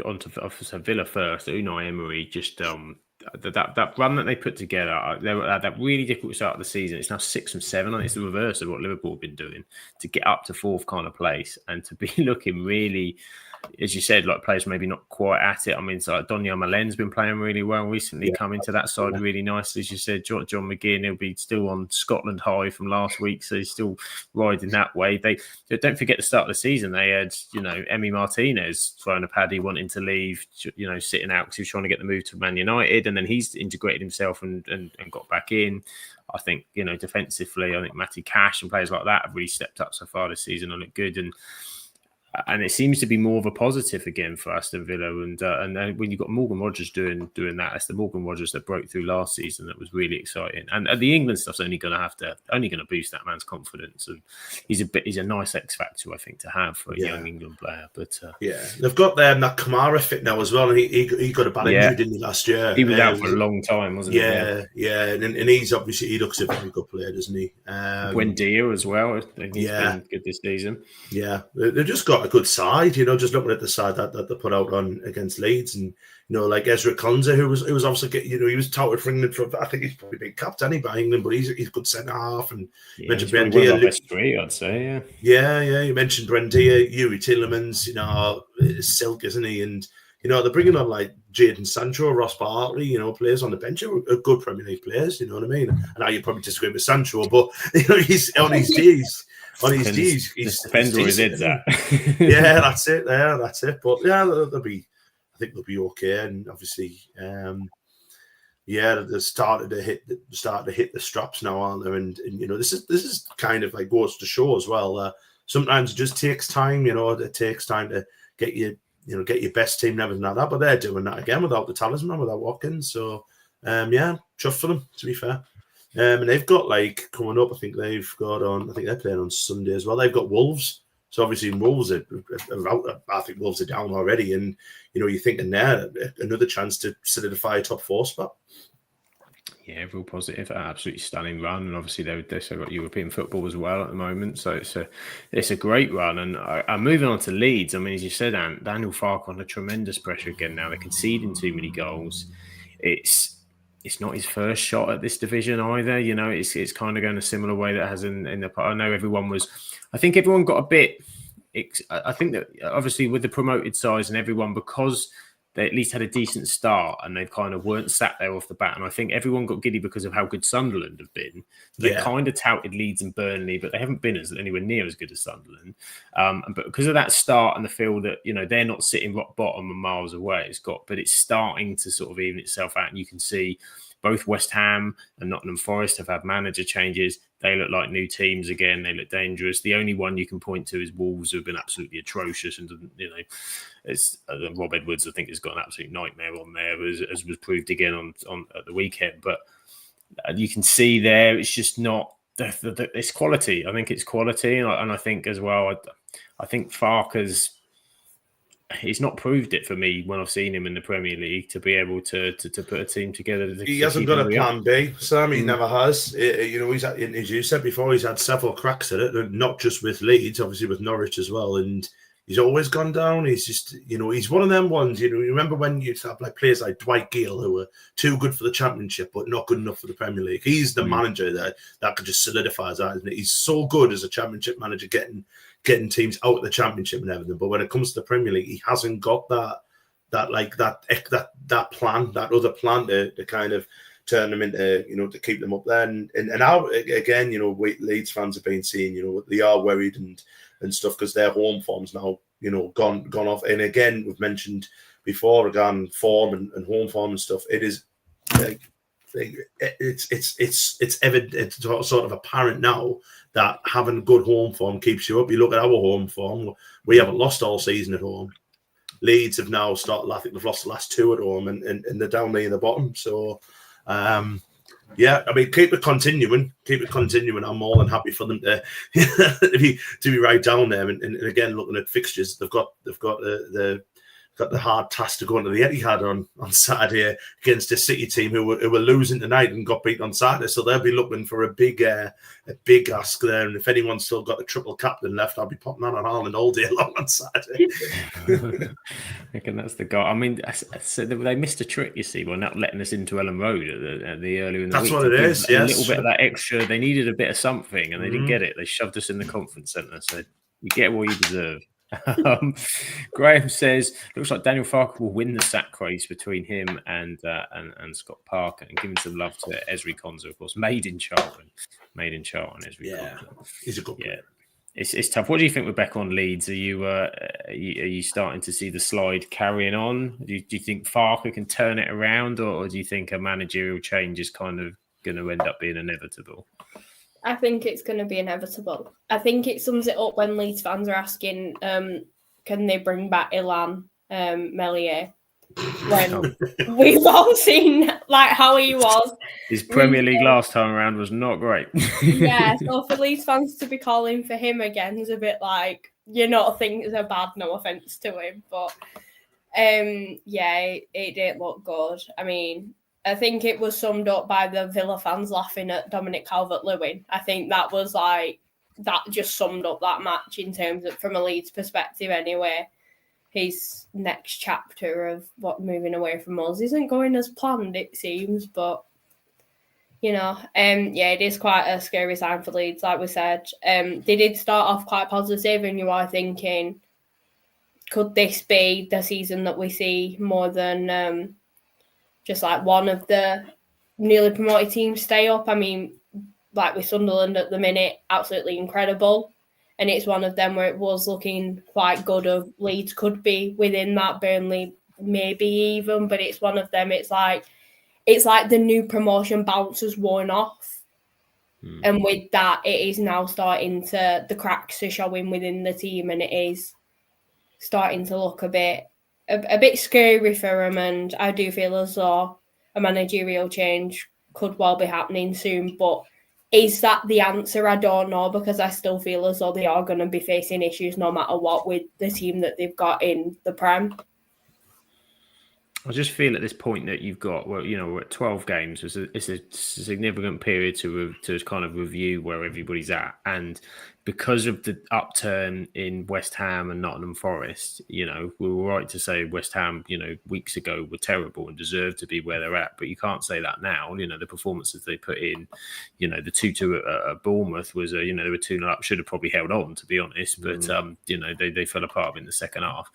on to Villa first. Unai Emery just that run that they put together. They were at that really difficult start of the season. It's now 6 from 7. I think it's the reverse of what Liverpool have been doing to get up to 4th kind of place and to be looking really. As you said, players maybe not quite at it. I mean, so Donyell Malen's been playing really well recently, coming to that side really nicely. As you said, John McGinn, he'll be still on Scotland high from last week, so he's still riding that way. They don't forget the start of the season. They had, Emi Martinez throwing a paddy, wanting to leave, sitting out because he was trying to get the move to Man United, and then he's integrated himself and got back in. I think, defensively, I think Matty Cash and players like that have really stepped up so far this season and look good. And And it seems to be more of a positive again for Aston Villa. And then when you've got Morgan Rogers doing that, it's the Morgan Rogers that broke through last season that was really exciting. And the England stuff's only going to boost that man's confidence. And he's a nice X factor, I think, to have for a young England player. But they've got that Kamara fit now as well. And he got a bad injury, didn't he, last year? He was out for a long time, wasn't he? Yeah. And he's obviously, he looks a very good player, doesn't he? Buendia as well. I think he's been good this season. Yeah, they've just got a good side, just looking at the side that they put out on against Leeds, and like Ezra Konsa, who was obviously he was touted for England I think he's probably been captain by England, but he's a good centre half. And you mentioned Buendia, one of our best three, I'd say. Yeah. You mentioned Buendia, Yuri Tielemans, Silk, isn't he? And they're bringing on like Jadon Sancho, Ross Barkley, players on the bench who are good Premier League players. You know what I mean? And now you probably disagree with Sancho, but he's on his D's. On his D's, he's depends where his head's at. Yeah, that's it. That's it. But I think they'll be okay. And obviously, they're starting to hit the straps now, aren't they? And this is kind of like goes to show as well. Sometimes it just takes time. It takes time to get your best team and everything like that. But they're doing that again without the talisman, without Watkins. So chuffed for them, to be fair. And they've got coming up. I think they're playing on Sunday as well. They've got Wolves. So obviously Wolves are out. I think Wolves are down already, and you're thinking there another chance to solidify a top 4 spot. Yeah, real positive. Absolutely stunning run, and obviously they've still got European football as well at the moment. So it's a great run. And I'm moving on to Leeds. I mean, as you said, Daniel Farke under tremendous pressure again. Now they're conceding too many goals. It's not his first shot at this division either. It's kind of going a similar way that it has in the past. I know I think everyone got a bit. I think that obviously with the promoted sides and everyone, because they at least had a decent start and they kind of weren't sat there off the bat. And I think everyone got giddy because of how good Sunderland have been. They kind of touted Leeds and Burnley, but they haven't been anywhere near as good as Sunderland. But because of that start and the feel that, they're not sitting rock bottom and miles away, but it's starting to sort of even itself out. And you can see both West Ham and Nottingham Forest have had manager changes. They look like new teams again. They look dangerous. The only one you can point to is Wolves, who've been absolutely atrocious. And, it's Rob Edwards, I think, has got an absolute nightmare on there, as was proved again on at the weekend. But you can see there, it's just not. It's quality. I think it's quality, and I think as well. I think Farke's. He's not proved it for me when I've seen him in the Premier League to be able to put a team together. He hasn't got a plan B, Sam. He never has. He's had, as you said before, he's had several cracks at it, not just with Leeds, obviously with Norwich as well. And he's always gone down. He's just, he's one of them ones. You remember when you have players like Dwight Gale who were too good for the Championship but not good enough for the Premier League. He's the manager that could just solidify that, isn't it? He's so good as a Championship manager, getting teams out of the Championship and everything. But when it comes to the Premier League, he hasn't got that plan, that other plan to kind of turn them into, to keep them up there. And now again, Leeds fans have been seeing, they are worried and stuff because their home form's now, gone off. And again, we've mentioned before, again, form and home form and stuff. It is it's evident, it's sort of apparent now that having good home form keeps you up. You look at our home form, we haven't lost all season at home. Leeds have now started, I think they've lost the last 2 at home and they're down near the bottom. So, keep it continuing. I'm more than happy for them to be right down there. And again, looking at fixtures, they've got the hard task to go into the Etihad on Saturday against a City team who were losing tonight and got beat on Saturday. So they'll be looking for a big ask there. And if anyone's still got a triple captain left, I'll be popping on Haaland all day long on Saturday. I reckon that's the goal. I mean, so they missed a trick, you see, by not letting us into Ellen Road at the earlier in the week. That's what it is, yes. A little bit of that extra. They needed a bit of something and they didn't get it. They shoved us in the conference centre. So you get what you deserve. Graham says, looks like Daniel Farke will win the sack race between him and Scott Parker, and giving some love to Eberechi Eze, of course, made in Charlton, Eberechi Eze. He's a good player. It's tough. What do you think with Beck on Leeds? Are you starting to see the slide carrying on? Do you think Farke can turn it around, or do you think a managerial change is kind of going to end up being inevitable? I think it's going to be inevitable. I think it sums it up when Leeds fans are asking can they bring back Ilan Melier? When we've all seen like how he was. His Premier League last time around was not great. Yeah, so for Leeds fans to be calling for him again is a bit like, you're not thinking they're bad, no offence to him, but it didn't look good. I mean, I think it was summed up by the Villa fans laughing at Dominic Calvert-Lewin. I think that was like, that just summed up that match in terms of, from a Leeds perspective anyway. His next chapter of what moving away from us isn't going as planned, it seems, but it is quite a scary sign for Leeds, like we said. They did start off quite positive, and you are thinking, could this be the season that we see more than just like one of the newly promoted teams stay up? I mean, like with Sunderland at the minute, absolutely incredible. And it's one of them where it was looking quite good of Leeds could be within that, Burnley maybe even, but it's one of them, it's like the new promotion bounce has worn off. And with that, it is now starting to, the cracks are showing within the team, and it is starting to look a bit scary for them. And I do feel as though a managerial change could well be happening soon, but is that the answer? I don't know, because I still feel as though they are going to be facing issues no matter what with the team that they've got in the Prem. I just feel at this point that you've got, we're at 12 games. It's a significant period to kind of review where everybody's at. And because of the upturn in West Ham and Nottingham Forest, we were right to say West Ham, weeks ago were terrible and deserved to be where they're at. But you can't say that now. The performances they put in, the 2-2 at Bournemouth was, they were 2-0 up, should have probably held on, to be honest. But, they fell apart in the second half.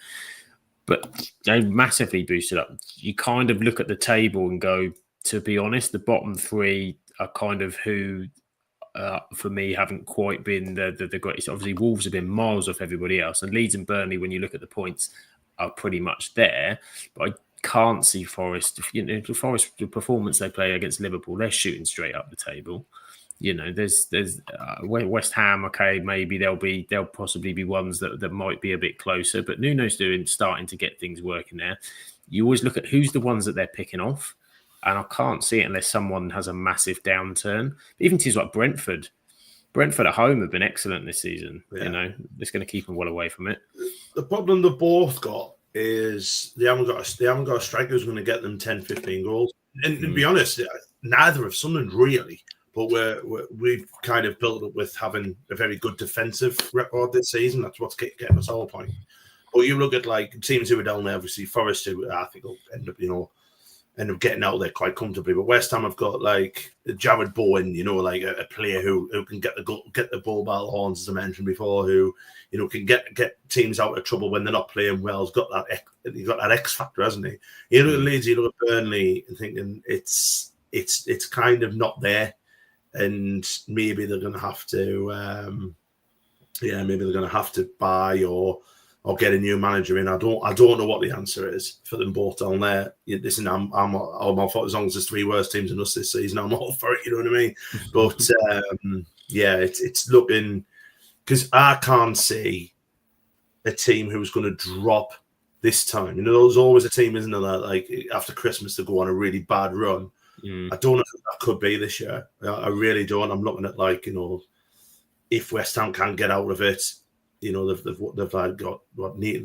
But they massively boosted up. You kind of look at the table and go, to be honest, the bottom three are kind of who, for me, haven't quite been the greatest. Obviously, Wolves have been miles off everybody else. And Leeds and Burnley, when you look at the points, are pretty much there. But I can't see Forest. The performance they play against Liverpool, they're shooting straight up the table. There's West Ham. Okay, maybe they'll possibly be ones that might be a bit closer. But Nuno's starting to get things working there. You always look at who's the ones that they're picking off, and I can't see it unless someone has a massive downturn. Even teams like Brentford at home have been excellent this season. Yeah. It's going to keep them well away from it. The problem they've both got is they haven't got a striker who's going to get them 10, 15 goals. And to be honest, neither of Sunderland really. But we've kind of built up with having a very good defensive record this season. That's what's getting us all point. But you look at like teams who are down there, obviously Forest, who I think will end up getting out there quite comfortably. But West Ham have got like Jared Bowen, like a player who can get the ball by the horns, as I mentioned before, who can get teams out of trouble when they're not playing well. He's got that X factor, hasn't he? You look at Leeds, you look at Burnley, and thinking it's kind of not there. And maybe they're going to have to, buy or get a new manager in. I don't know what the answer is for them both down there. Listen, I'm all for it. As long as there's three worse teams than us this season, I'm all for it. You know what I mean? But it's looking, because I can't see a team who's going to drop this time. There's always a team, isn't there? Like after Christmas, to go on a really bad run. I don't know if that could be this year. I really don't. I'm looking at if West Ham can get out of it, they've got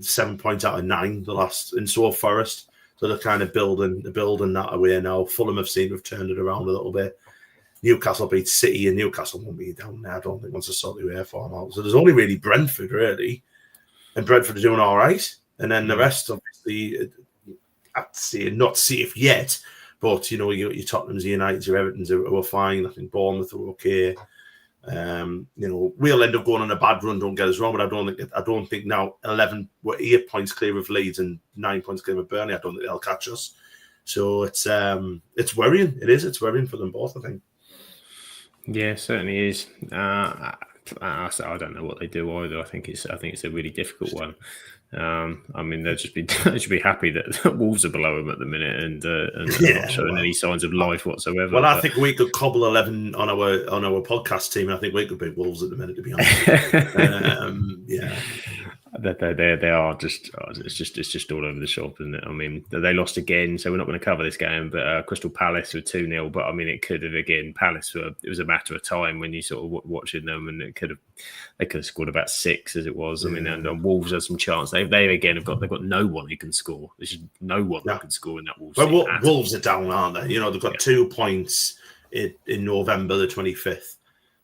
7 points out of 9 the last, and so Forest. So they're kind of building that away now. Fulham have seemed to have turned it around a little bit. Newcastle beat City, and Newcastle won't be down there, I don't think, once they sort the away form out. So there's only really Brentford, really, and Brentford are doing all right. And then the rest, obviously, I'd say not safe yet. But, your Tottenham's, your United's, your Everton's who are fine. I think Bournemouth are okay. We'll end up going on a bad run, don't get us wrong, but I don't think now 8 points clear of Leeds and 9 points clear of Burnley. I don't think they'll catch us. So it's worrying. It's worrying for them both, I think. Yeah, certainly is. I don't know what they do either. I think it's a really difficult one. They should be happy that Wolves are below them at the minute and not showing any signs of life whatsoever. Well, I think we could cobble 11 on our podcast team. I think we could beat Wolves at the minute, to be honest. They are just it's just all over the shop, isn't it? I mean, they lost again, so we're not going to cover this game. But Crystal Palace were 2-0. But I mean, it could have again. Palace it was a matter of time when you sort of watching them, and they could have scored about 6 as it was. I mean, and Wolves have some chance. They again they've got no one who can score. There's just no one who can score in that Wolves. Well, Wolves are down, aren't they? You know, they've got 2 points in November the 25th,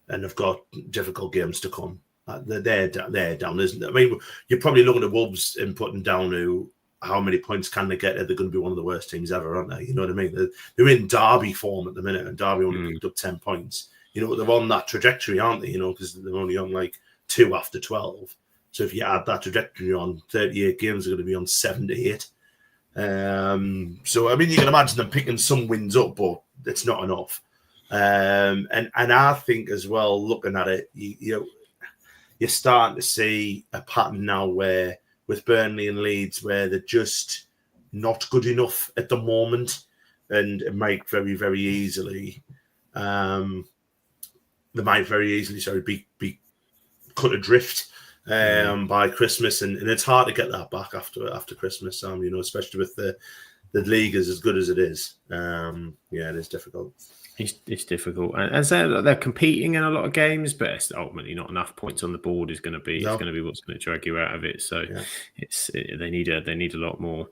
and they've got difficult games to come. They're down, isn't it? I mean, you're probably looking at Wolves and putting down to how many points can they get? They're going to be one of the worst teams ever, aren't they? You know what I mean? They're in Derby form at the minute, and Derby only picked up 10 points. You know, they're on that trajectory, aren't they? You know, because they're only on like 2 after 12. So if you add that trajectory on, 38 games are going to be on 78. So I mean, you can imagine them picking some wins up, but it's not enough. And I think as well, looking at it, you know, you're starting to see a pattern now where with Burnley and Leeds where they're just not good enough at the moment, and it might very, very easily be cut adrift by Christmas, and it's hard to get that back after Christmas. You know, especially with the league is as good as it is. It is difficult. It's difficult, and so they're competing in a lot of games, but it's ultimately not enough points on the board is going to be what's going to drag you out of it. So they need a lot more.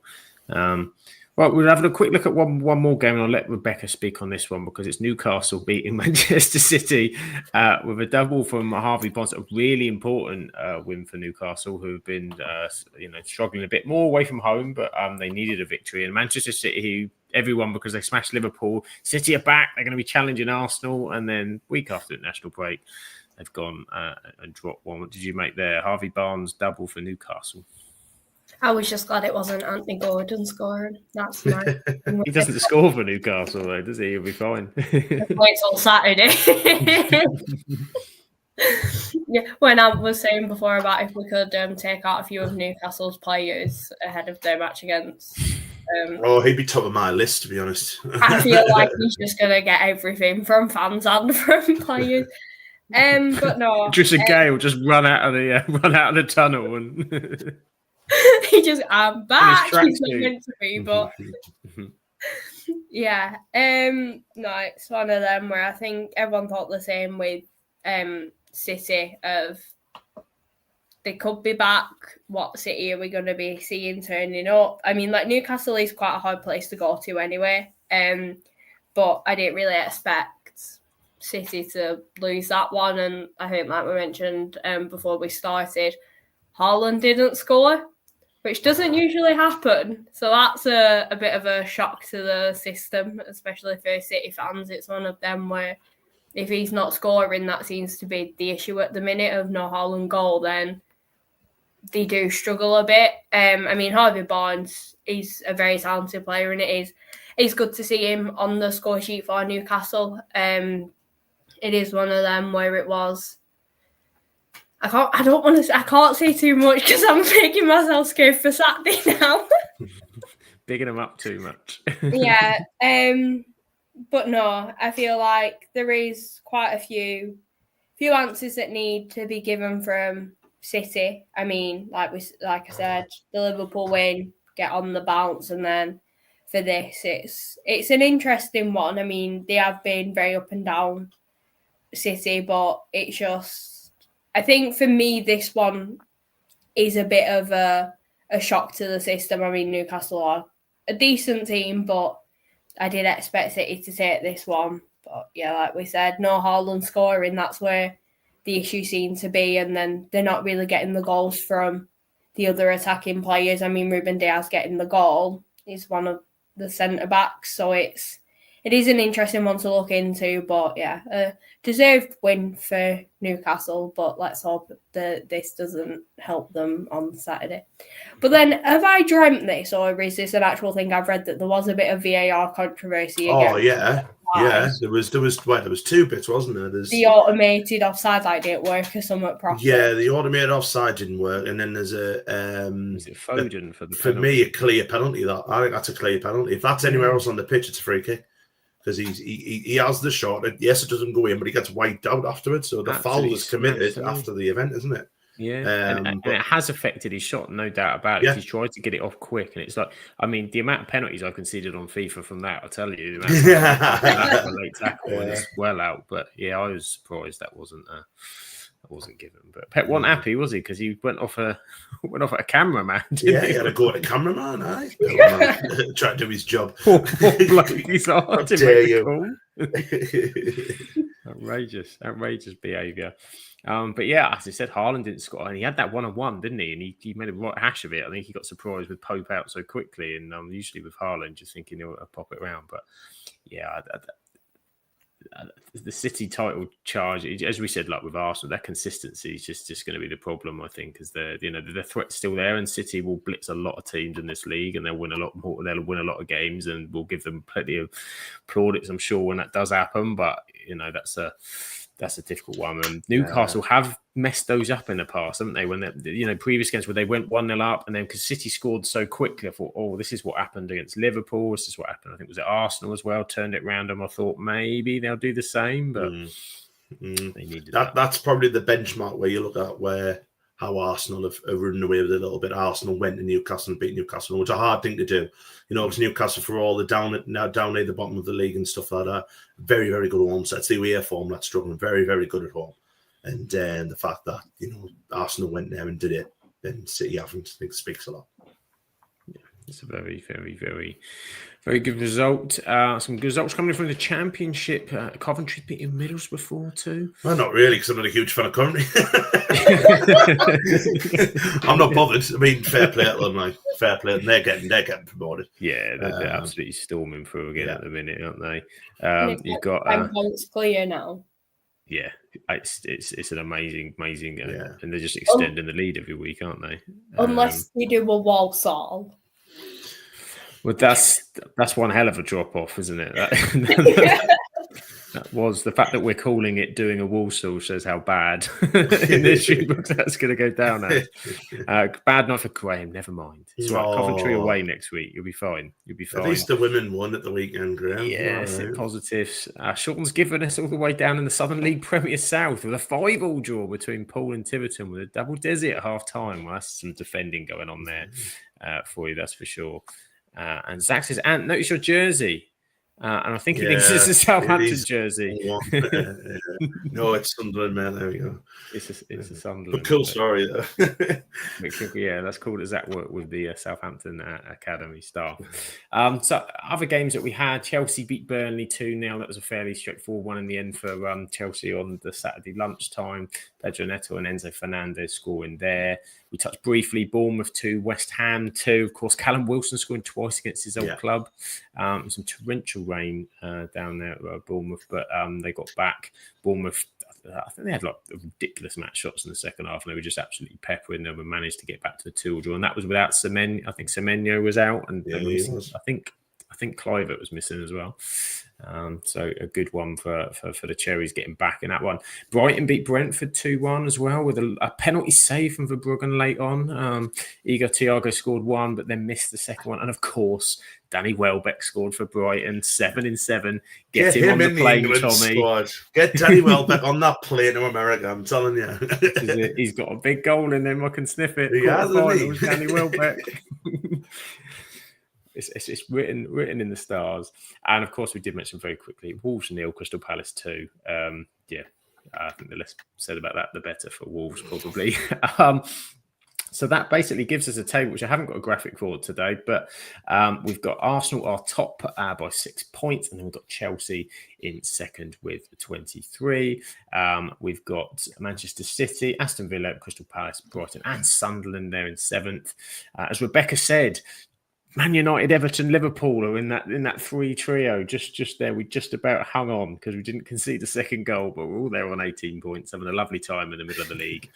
Well, we'll have a quick look at one more game, and I'll let Rebecca speak on this one because it's Newcastle beating Manchester City with a double from Harvey Barnes. A really important win for Newcastle, who've been struggling a bit more away from home, but they needed a victory. And Manchester City, everyone, because they smashed Liverpool, City are back. They're going to be challenging Arsenal, and then week after the national break, they've gone and dropped one. What did you make there? Harvey Barnes double for Newcastle. I was just glad it wasn't Anthony Gordon scoring. That's my. He doesn't score for Newcastle, though, does he? He'll be fine. It's all Saturday. When I was saying before about if we could take out a few of Newcastle's players ahead of their match against. He'd be top of my list, to be honest. I feel like he's just going to get everything from fans and from players. But no. Just a Gale just run out of the tunnel and. He just, I'm back. He's not meant to be, but yeah. No, it's one of them where I think everyone thought the same with City of they could be back. What City are we going to be seeing turning up? I mean, like Newcastle is quite a hard place to go to anyway. But I didn't really expect City to lose that one, and I think, like we mentioned before we started, Haaland didn't score, which doesn't usually happen. So that's a bit of a shock to the system, especially for City fans. It's one of them where if he's not scoring, that seems to be the issue at the minute of no Haaland goal, then they do struggle a bit. I mean, Harvey Barnes, he's a very talented player, and it's good to see him on the score sheet for Newcastle. It is one of them where it was. I can't say too much because I'm making myself scared for Saturday now. Bigging them up too much. Yeah. But no, I feel like there is quite a few answers that need to be given from City. I mean, like I said, the Liverpool win, get on the bounce, and then for this, it's an interesting one. I mean, they have been very up and down, City, but it's just. I think for me, this one is a bit of a shock to the system. I mean, Newcastle are a decent team, but I did expect City to take this one. But yeah, like we said, no Haaland scoring. That's where the issue seems to be. And then they're not really getting the goals from the other attacking players. I mean, Ruben Diaz getting the goal is one of the centre-backs. So it is an interesting one to look into, but yeah, deserved win for Newcastle, but let's hope that this doesn't help them on Saturday. But then, have I dreamt this, or is this an actual thing? I've read that there was a bit of VAR controversy. Oh, yeah. Yeah, there was 2 bits, wasn't there? The automated offside light didn't work or something properly. Yeah, the automated offside didn't work, and then there's is it Foden for me a clear penalty. That I think that's a clear penalty. If that's anywhere else on the pitch, it's a free kick. Because he has the shot. Yes, it doesn't go in, but he gets wiped out afterwards. So the foul is committed after the event, isn't it? Yeah, and it has affected his shot, no doubt about it. Yeah. He's tried to get it off quick, and it's like, I mean, the amount of penalties I've conceded on FIFA from that, I'll tell you, the amount of that from a late tackle, and it's well out. But yeah, I was surprised that wasn't given. But Pep wasn't happy, was he? Because he went off at a cameraman. Yeah, he had to go at a cameraman. Try to do his job. Poor bloke, he's like, How dare you? Outrageous behaviour. But yeah, as I said, Haaland didn't score, and he had that 1-on-1, didn't he? And he made a right hash of it. I think he got surprised with Pope out so quickly, and usually with Haaland, just thinking he'll pop it around. But yeah, the City title charge, as we said, like with Arsenal, their consistency is just going to be the problem, I think, because the threat's still there, and City will blitz a lot of teams in this league, and they'll win a lot more. They'll win a lot of games, and we'll give them plenty of plaudits, I'm sure, when that does happen. But that's a difficult one. And Newcastle have messed those up in the past, haven't they? When previous games where they went 1-0 up, and then because City scored so quickly, I thought, oh, this is what happened against Liverpool. This is what happened. I think it was at Arsenal as well. Turned it round, and I thought maybe they'll do the same, but they needed that. That's probably the benchmark where you look at how Arsenal have run away with it a little bit. Arsenal went to Newcastle and beat Newcastle, which is a hard thing to do. Because Newcastle, for all the down near the bottom of the league and stuff like that, very, very good at home. So that's the away form that's struggling. Very, very good at home. And the fact that, Arsenal went there and did it, and City haven't, I think speaks a lot. It's a very, very, very, very good result. Some good results coming from the Championship. Coventry beating Middlesbrough 4-2. Well, not really, because I'm not a huge fan of Coventry. I'm not bothered. I mean, fair play to them, fair play. And they're getting promoted. Yeah, they're absolutely storming through again at the minute, aren't they? You've got 10 points clear now. Yeah, it's an amazing, and they're just extending the lead every week, aren't they? Unless you do a Walsall. Well, that's one hell of a drop off, isn't it? That was the fact that we're calling it doing a Walsall shows how bad in this book that's going to go down as. Bad night for Graham. Never mind. It's right. Coventry away next week. You'll be fine. At least the women won at the weekend, Graham. Yes, positives. Sean's given us all the way down in the Southern League Premier South with a 5-5 draw between Poole and Tiverton with a double dizzy at half time. Well, that's some defending going on there for you, that's for sure. And Zach says, Ant, notice your jersey. And I think he thinks it's a Southampton jersey. No, it's Sunderland, man. There we go. It's a Sunderland. But cool story, though. Yeah, that's cool that Zach worked with the Southampton Academy staff. So other games that we had, Chelsea beat Burnley 2-0. That was a fairly straightforward one in the end for Chelsea on the Saturday lunchtime. Pedro Neto and Enzo Fernandez scoring there. We touched briefly Bournemouth 2, West Ham 2. Of course, Callum Wilson scoring twice against his old club. Some torrential rain down there at Bournemouth, but they got back. Bournemouth, I think they had like ridiculous match shots in the second half, and they were just absolutely peppering them and managed to get back to a 2 draw. And that was without Semenyo. I think Semenyo was out, and I think Clivert was missing as well. So a good one for the Cherries getting back in that one. Brighton beat Brentford 2-1 as well with a penalty save from Verbruggen late on. Igor Thiago scored one, but then missed the second one. And of course, Danny Welbeck scored for Brighton, 7 in 7. Get him on the plane, Tommy. Squad. Get Danny Welbeck on that plane to America, I'm telling you. He's got a big goal in him. I can sniff it. He has, hasn't he? Danny Welbeck. It's written in the stars. And of course, we did mention very quickly Wolves 0, Crystal Palace 2. I think the less said about that, the better for Wolves, probably. So that basically gives us a table, which I haven't got a graphic for today, but we've got Arsenal are top by 6 points, and then we've got Chelsea in second with 23. We've got Manchester City, Aston Villa, Crystal Palace, Brighton, and Sunderland there in seventh. As Rebecca said, Man United, Everton, Liverpool are in that 3 trio. Just there, we just about hung on because we didn't concede a second goal, but we're all there on 18 points, having a lovely time in the middle of the league.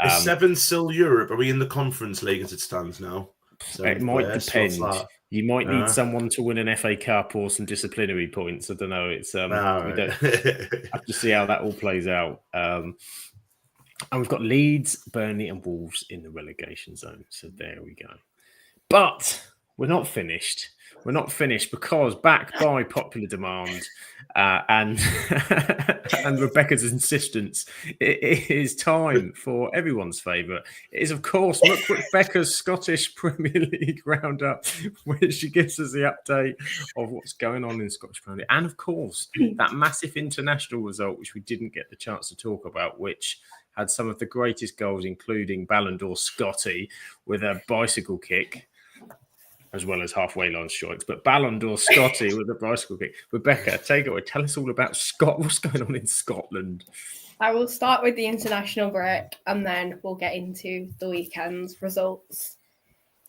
Is 7 still Europe? Are we in the Conference League as it stands now? It might depend. You might need someone to win an FA Cup or some disciplinary points. I don't know. It's we don't have to see how that all plays out. And we've got Leeds, Burnley, and Wolves in the relegation zone. So there we go. But we're not finished. we're not finished because, back by popular demand and and Rebecca's insistence, it is time for everyone's favourite. It is, of course, Rebecca's Scottish Premier League roundup, where she gives us the update of what's going on in Scottish Premier League, and of course that massive international result, which we didn't get the chance to talk about, which had some of the greatest goals, including Ballon d'Or Scotty with a bicycle kick, as well as halfway line strikes. But Ballon d'Or Scotty with a bicycle kick. Rebecca, take it away. Tell us all about what's going on in Scotland. I will start with the international break and then we'll get into the weekend's results.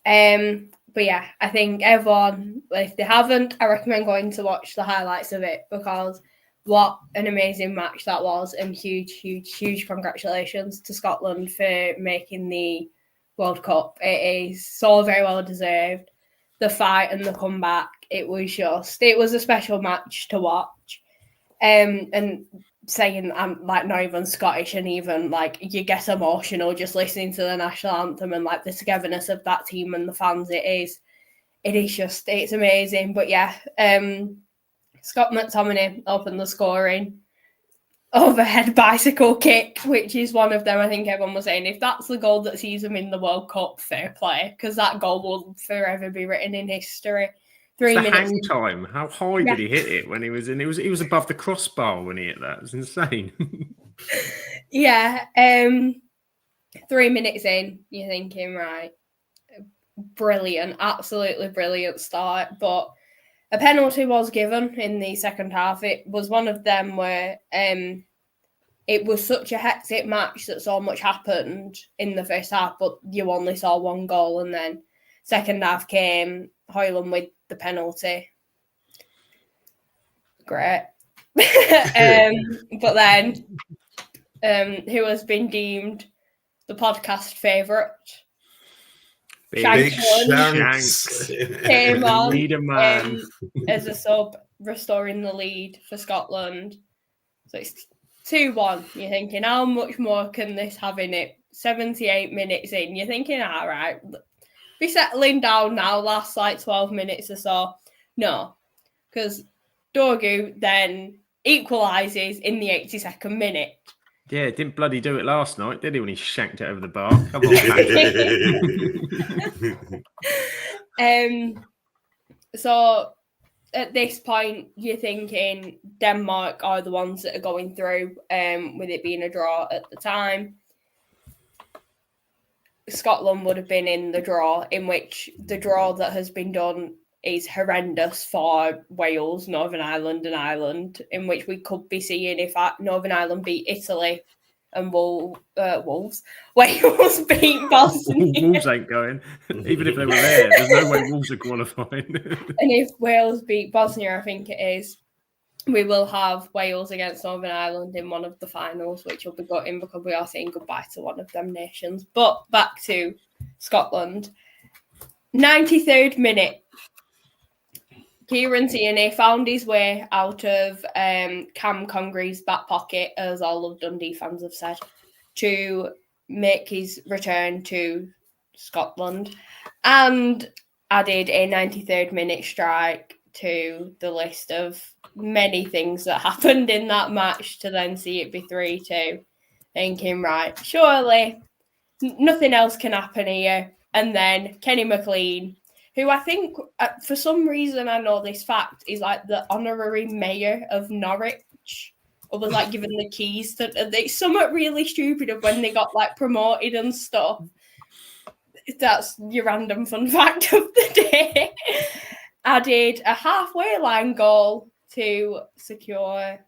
But yeah, I think everyone, if they haven't, I recommend going to watch the highlights of it, because what an amazing match that was, and huge congratulations to Scotland for making the World Cup. It is so very well deserved. The fight and the comeback, it was a special match to watch. And saying I'm like not even Scottish, and even like you get emotional just listening to the national anthem and like the togetherness of that team and the fans. It's amazing. But yeah, Scott McTominay opened the scoring. Overhead bicycle kick, which is one of them. I think everyone was saying if that's the goal that sees him in the World Cup, fair play, because that goal will forever be written in history. 3 minutes. Hang time. How high did he hit it when he was in? It was above the crossbar when he hit that. It was insane. Yeah. 3 minutes in, you're thinking, right, brilliant, absolutely brilliant start. But a penalty was given in the second half. It was one of them where it was such a hectic match that so much happened in the first half, but you only saw one goal, and then second half came, Hoyland with the penalty. Great. But then, who has been deemed the podcast favourite? Big Shanks came on man. As a sub, restoring the lead for Scotland. So it's 2-1. You're thinking, how much more can this have in it? 78 minutes in, you're thinking, all right, be settling down now, last like 12 minutes or so. No, because Dorgu then equalises in the 82nd minute. Yeah, didn't bloody do it last night, did he, when he shanked it over the bar? Come on. So at this point, you're thinking Denmark are the ones that are going through, with it being a draw at the time. Scotland would have been in the draw, in which the draw that has been done is horrendous for Wales, Northern Ireland and Ireland, in which we could be seeing if Northern Ireland beat Italy and Wales beat Bosnia. Wolves ain't going. Even if they were there's no way Wolves are qualifying. And if Wales beat Bosnia, I think it is, we will have Wales against Northern Ireland in one of the finals, which will be gutting because we are saying goodbye to one of them nations. But back to Scotland. 93rd minute. Kieran Tierney found his way out of Cam Congre's back pocket, as all of Dundee fans have said, to make his return to Scotland, and added a 93rd minute strike to the list of many things that happened in that match to then see it be 3-2. Thinking, right, surely nothing else can happen here. And then Kenny McLean, who I think, for some reason, I know this fact, is like the honorary mayor of Norwich, or was like given the keys to. It's somewhat really stupid of when they got like promoted and stuff. That's your random fun fact of the day. Added a halfway line goal to secure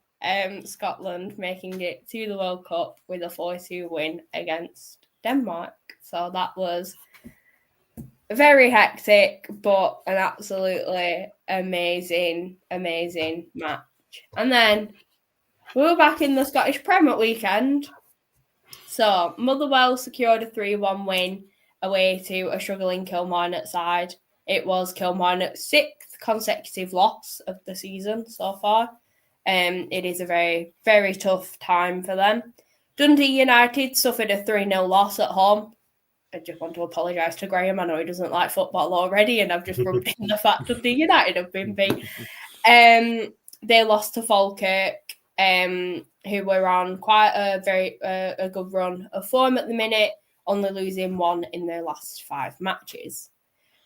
Scotland, making it to the World Cup with a 4-2 win against Denmark. So that was very hectic, but an absolutely amazing match. And then we were back in the Scottish Premier weekend. So Motherwell secured a 3-1 win away to a struggling Kilmarnock side. It was Kilmarnock's 6th consecutive loss of the season so far. It is a very, very tough time for them. Dundee United suffered a 3-0 loss at home. just want to apologise to Graham. I know he doesn't like football already, and I've just rubbed in the fact that the United have been beat. They lost to Falkirk, who were on quite a good run of form at the minute, only losing 1 in their last 5 matches.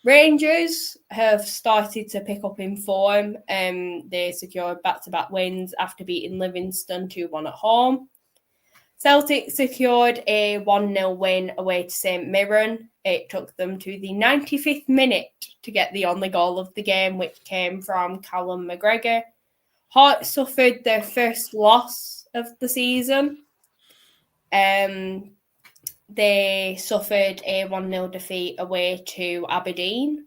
Rangers have started to pick up in form. They secured back-to-back wins after beating Livingston 2-1 at home. Celtic secured a 1-0 win away to St Mirren. It took them to the 95th minute to get the only goal of the game, which came from Callum McGregor. Hearts suffered their first loss of the season. They suffered a 1-0 defeat away to Aberdeen,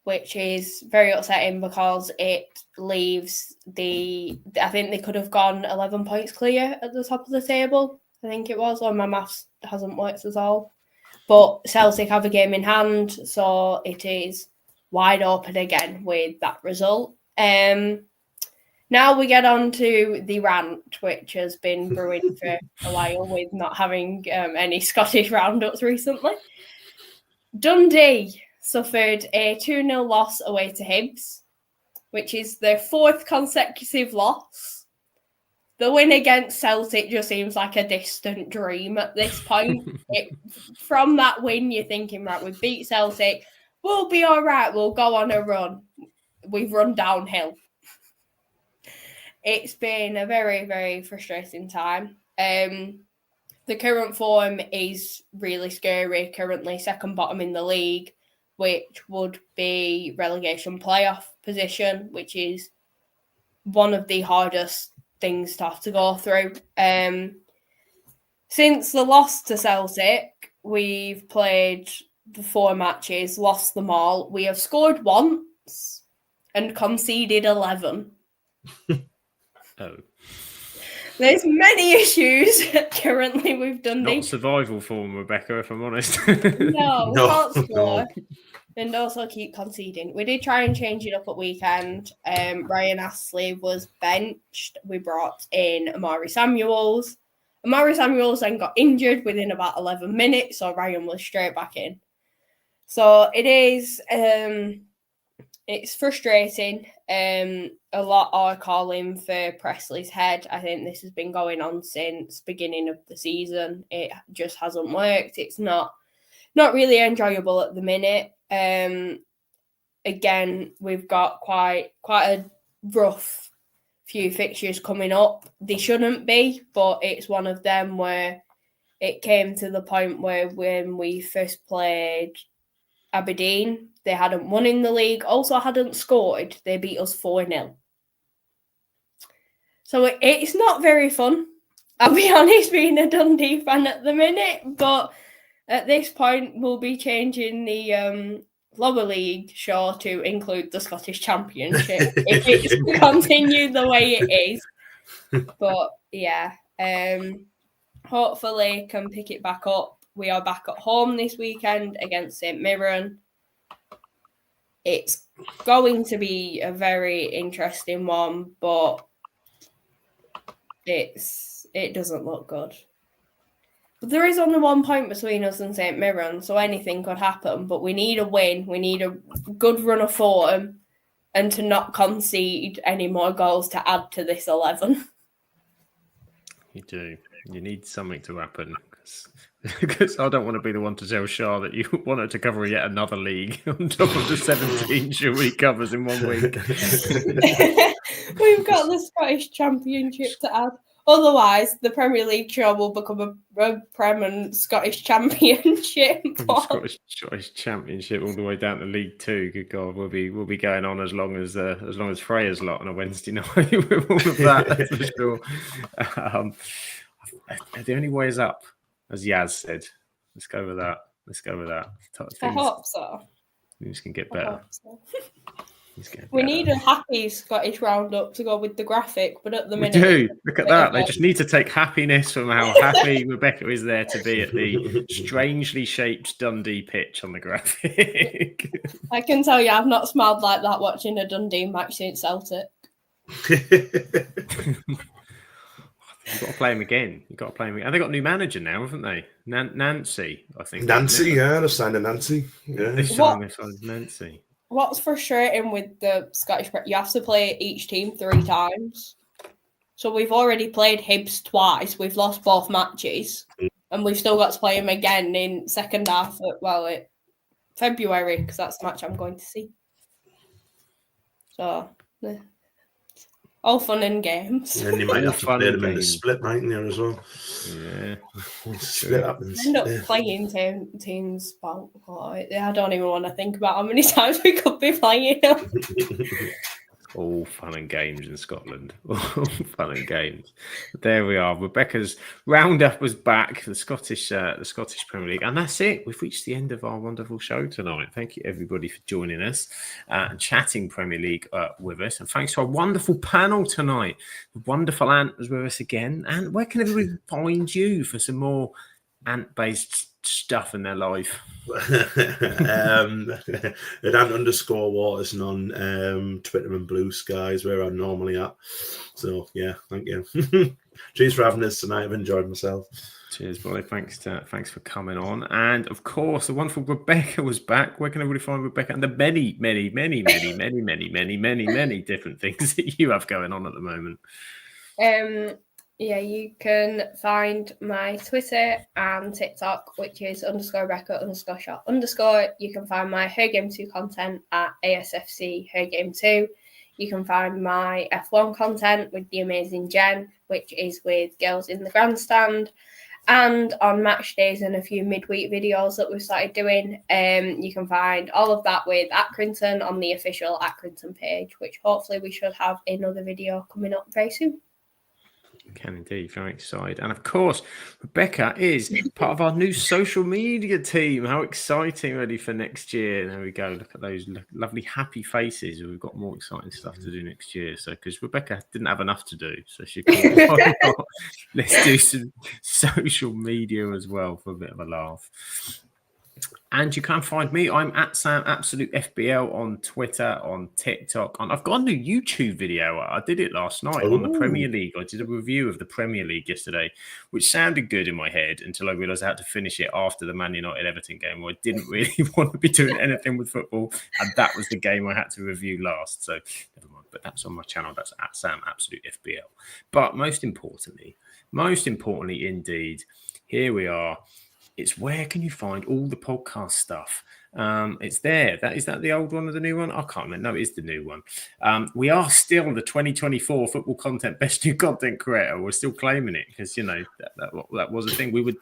which is very upsetting because it leaves I think they could have gone 11 points clear at the top of the table, I think it was, or my maths hasn't worked at all. But Celtic have a game in hand, so it is wide open again with that result. Now we get on to the rant, which has been brewing for a while with not having any Scottish roundups recently. Dundee suffered a 2-0 loss away to Hibs, which is their 4th consecutive loss. The win against Celtic just seems like a distant dream at this point. From that win, you're thinking, right, we've beat Celtic, we'll be all right, we'll go on a run. We've run downhill. It's been a very, very frustrating time. The current form is really scary, currently second bottom in the league, which would be relegation playoff position, which is one of the hardest things to have to go through. Since the loss to Celtic, we've played the 4 matches, lost them all. We have scored once and conceded 11. Oh. There's many issues currently with Dundee. Not survival form, Rebecca, if I'm honest. No, we can't score. And also keep conceding. We did try and change it up at weekend. Ryan Astley was benched. We brought in Amari Samuels. Amari Samuels then got injured within about 11 minutes, so Ryan was straight back in. So it is... it's frustrating. A lot are calling for Presley's head. I think this has been going on since beginning of the season. It just hasn't worked. It's not really enjoyable at the minute. Again, we've got quite a rough few fixtures coming up. They shouldn't be, but it's one of them where it came to the point where when we first played Aberdeen, they hadn't won in the league, also hadn't scored. They beat us 4-0. So it's not very fun. I'll be honest, being a Dundee fan at the minute, but at this point, we'll be changing the lower league show to include the Scottish Championship if it's continued the way it is. But yeah, hopefully can pick it back up. We are back at home this weekend against St Mirren. It's going to be a very interesting one, but it doesn't look good. But there is only 1 point between us and St Mirren, so anything could happen. But we need a win. We need a good run of form and to not concede any more goals to add to this 11. You do. You need something to happen. Because I don't want to be the one to tell Shah that you want her to cover yet another league on top of the 17 she already covers in 1 week. We've got the Scottish Championship to add. Otherwise, the Premier League show will become a Prem and Scottish Championship. Scottish Championship all the way down to League 2. Good God, we'll be going on as long as Freya's lot on a Wednesday night with all of that. That's for sure. The only way is up, as Yaz said. Let's go with that. I hope so. Things can get better. We need a happy Scottish roundup to go with the graphic, but at the minute... We do. Look at that. They just need to take happiness from how happy Rebecca is there to be at the strangely shaped Dundee pitch on the graphic. I can tell you, I've not smiled like that watching a Dundee match since Celtic. You've got to play him again. And they've got a new manager now, haven't they? Nancy, I think. Nancy, yeah, they've signed a Nancy. Yeah. This time they signed Nancy. What's frustrating with the Scottish Premier, you have to play each team 3 times. So we've already played Hibs twice. We've lost both matches, and we've still got to play him again in second half. February, because that's the match I'm going to see. So, all fun and games. And then you might have to play them in the split, mightn't you, as well? Yeah. Split happens. End up playing teams. I don't even want to think about how many times we could be playing them. All fun and games in Scotland. All fun and games. But there we are. Rebecca's roundup was back. The Scottish Premier League, and that's it. We've reached the end of our wonderful show tonight. Thank you everybody for joining us and chatting Premier League with us. And thanks to our wonderful panel tonight. The wonderful Ant was with us again. And where can everybody find you for some more Ant-based stuff in their life? At ant_Waterson on Twitter and Blue Skies, where I'm normally at. So yeah, thank you. Cheers for having us tonight. I've enjoyed myself. Cheers, Bolly. Thanks for coming on. And of course, the wonderful Rebecca was back. Where can everybody find Rebecca and the many different things that you have going on at the moment? Yeah, you can find my Twitter and TikTok, which is _Rebecca_shot_. You can find my Her Game 2 content at ASFC Her Game 2. You can find my F1 content with the amazing Jen, which is with Girls in the Grandstand. And on match days and a few midweek videos that we've started doing, you can find all of that with Accrington on the official Accrington page, which hopefully we should have another video coming up very soon. Can indeed, very excited. And of course, Rebecca is part of our new social media team. How exciting, ready for next year. There we go. Look at those lovely happy faces. We've got more exciting stuff to do next year. So, because Rebecca didn't have enough to do, so she thought, why not? Let's do some social media as well for a bit of a laugh. And you can find me. I'm at Sam Absolute FBL on Twitter, on TikTok. I've got a new YouTube video. I did it last night on the Premier League. I did a review of the Premier League yesterday, which sounded good in my head until I realised I had to finish it after the Man United Everton game, where I didn't really want to be doing anything with football, and that was the game I had to review last. So never mind. But that's on my channel. That's at Sam Absolute FBL. But most importantly indeed, here we are. It's where can you find all the podcast stuff? It's there. Is that the old one or the new one? I can't remember. No, it is the new one. We are still the 2024 football content best new content creator. We're still claiming it because that was a thing. We were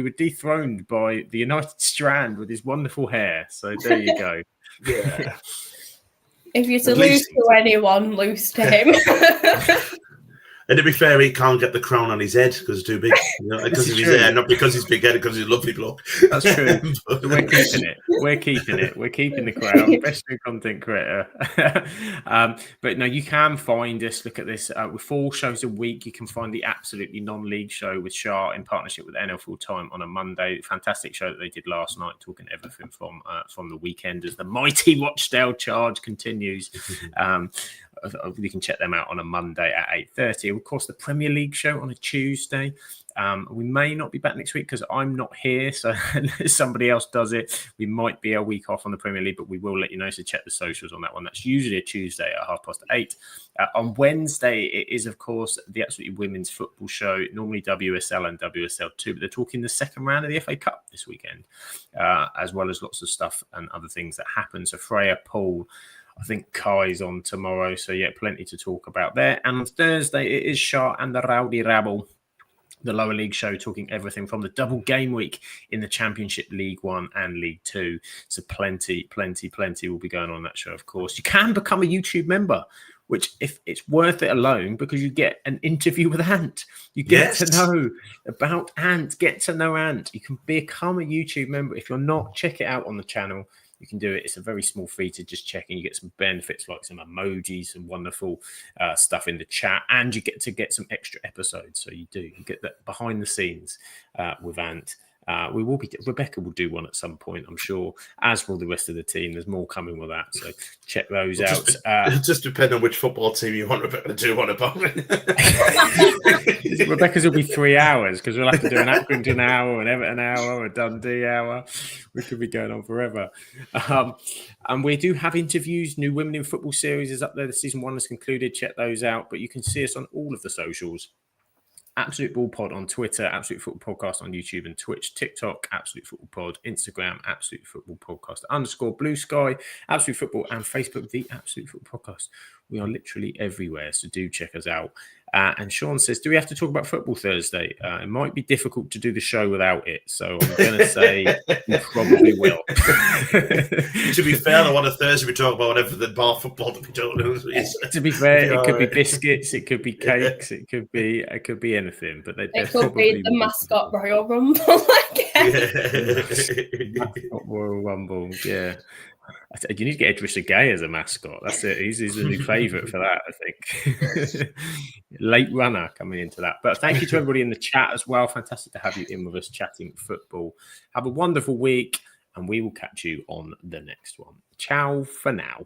dethroned by the United Strand with his wonderful hair. So there you go. Yeah. If you're to lose to anyone, lose to him. And to be fair, he can't get the crown on his head because it's too big. Because of his hair, not because he's big-headed, because he's lovely bloke. That's true. We're keeping it. We're keeping the crown. Best new content creator. But no, you can find us. Look at this. With 4 shows a week, you can find the Absolutely Non-League show with Shah in partnership with NL Full Time on a Monday. Fantastic show that they did last night, talking everything from the weekend as the mighty Rochdale charge continues. You can check them out on a Monday at 8:30. Of course, the Premier League show on a Tuesday. We may not be back next week because I'm not here, so unless somebody else does it, we might be a week off on the Premier League, but we will let you know, so check the socials on that one. That's usually a Tuesday at 8:30. On Wednesday, it is, of course, the Absolutely Women's Football show, normally WSL and WSL2, but they're talking the second round of the FA Cup this weekend, as well as lots of stuff and other things that happen. So Freya, Paul, I think Kai's on tomorrow, so yeah, plenty to talk about there. And on Thursday, it is Shah and the Rowdy Rabble, the lower league show, talking everything from the double game week in the Championship, League One and League Two. So plenty will be going on that show, of course. You can become a YouTube member, which if it's worth it alone because you get an interview with Ant. You get to know about Ant, get to know Ant. You can become a YouTube member. If you're not, check it out on the channel. You can do it. It's a very small fee to just check in. You get some benefits like some emojis, some wonderful stuff in the chat, and you get some extra episodes. So you get that behind the scenes with Ant. Rebecca will do one at some point, I'm sure, as will the rest of the team. There's more coming with that, so check those out. It just depends on which football team you want Rebecca to do one about. Rebecca's will be 3 hours because we'll have to do an Accrington hour, an Everton hour, a Dundee hour. We could be going on forever. And we do have interviews. New Women in Football series is up there. The season 1 has concluded. Check those out. But you can see us on all of the socials. Absolute Ball Pod on Twitter, Absolute Football Podcast on YouTube and Twitch, TikTok, Absolute Football Pod, Instagram, Absolute Football Podcast _ Blue Sky, Absolute Football, and Facebook, The Absolute Football Podcast. We are literally everywhere, so do check us out. And Sean says, do we have to talk about football Thursday? It might be difficult to do the show without it, so I'm going to say we probably will. To be fair, on a Thursday we talk about whatever the bar football that we don't know. To be fair, it could be biscuits, it could be cakes, it could be anything. But it could be the mascot Royal Rumble again. Mascot Royal Rumble, yeah. You need to get Idrissa Gueye as a mascot. That's it. He's the new favourite for that, I think. Late runner coming into that. But thank you to everybody in the chat as well. Fantastic to have you in with us chatting football. Have a wonderful week, and we will catch you on the next one. Ciao for now.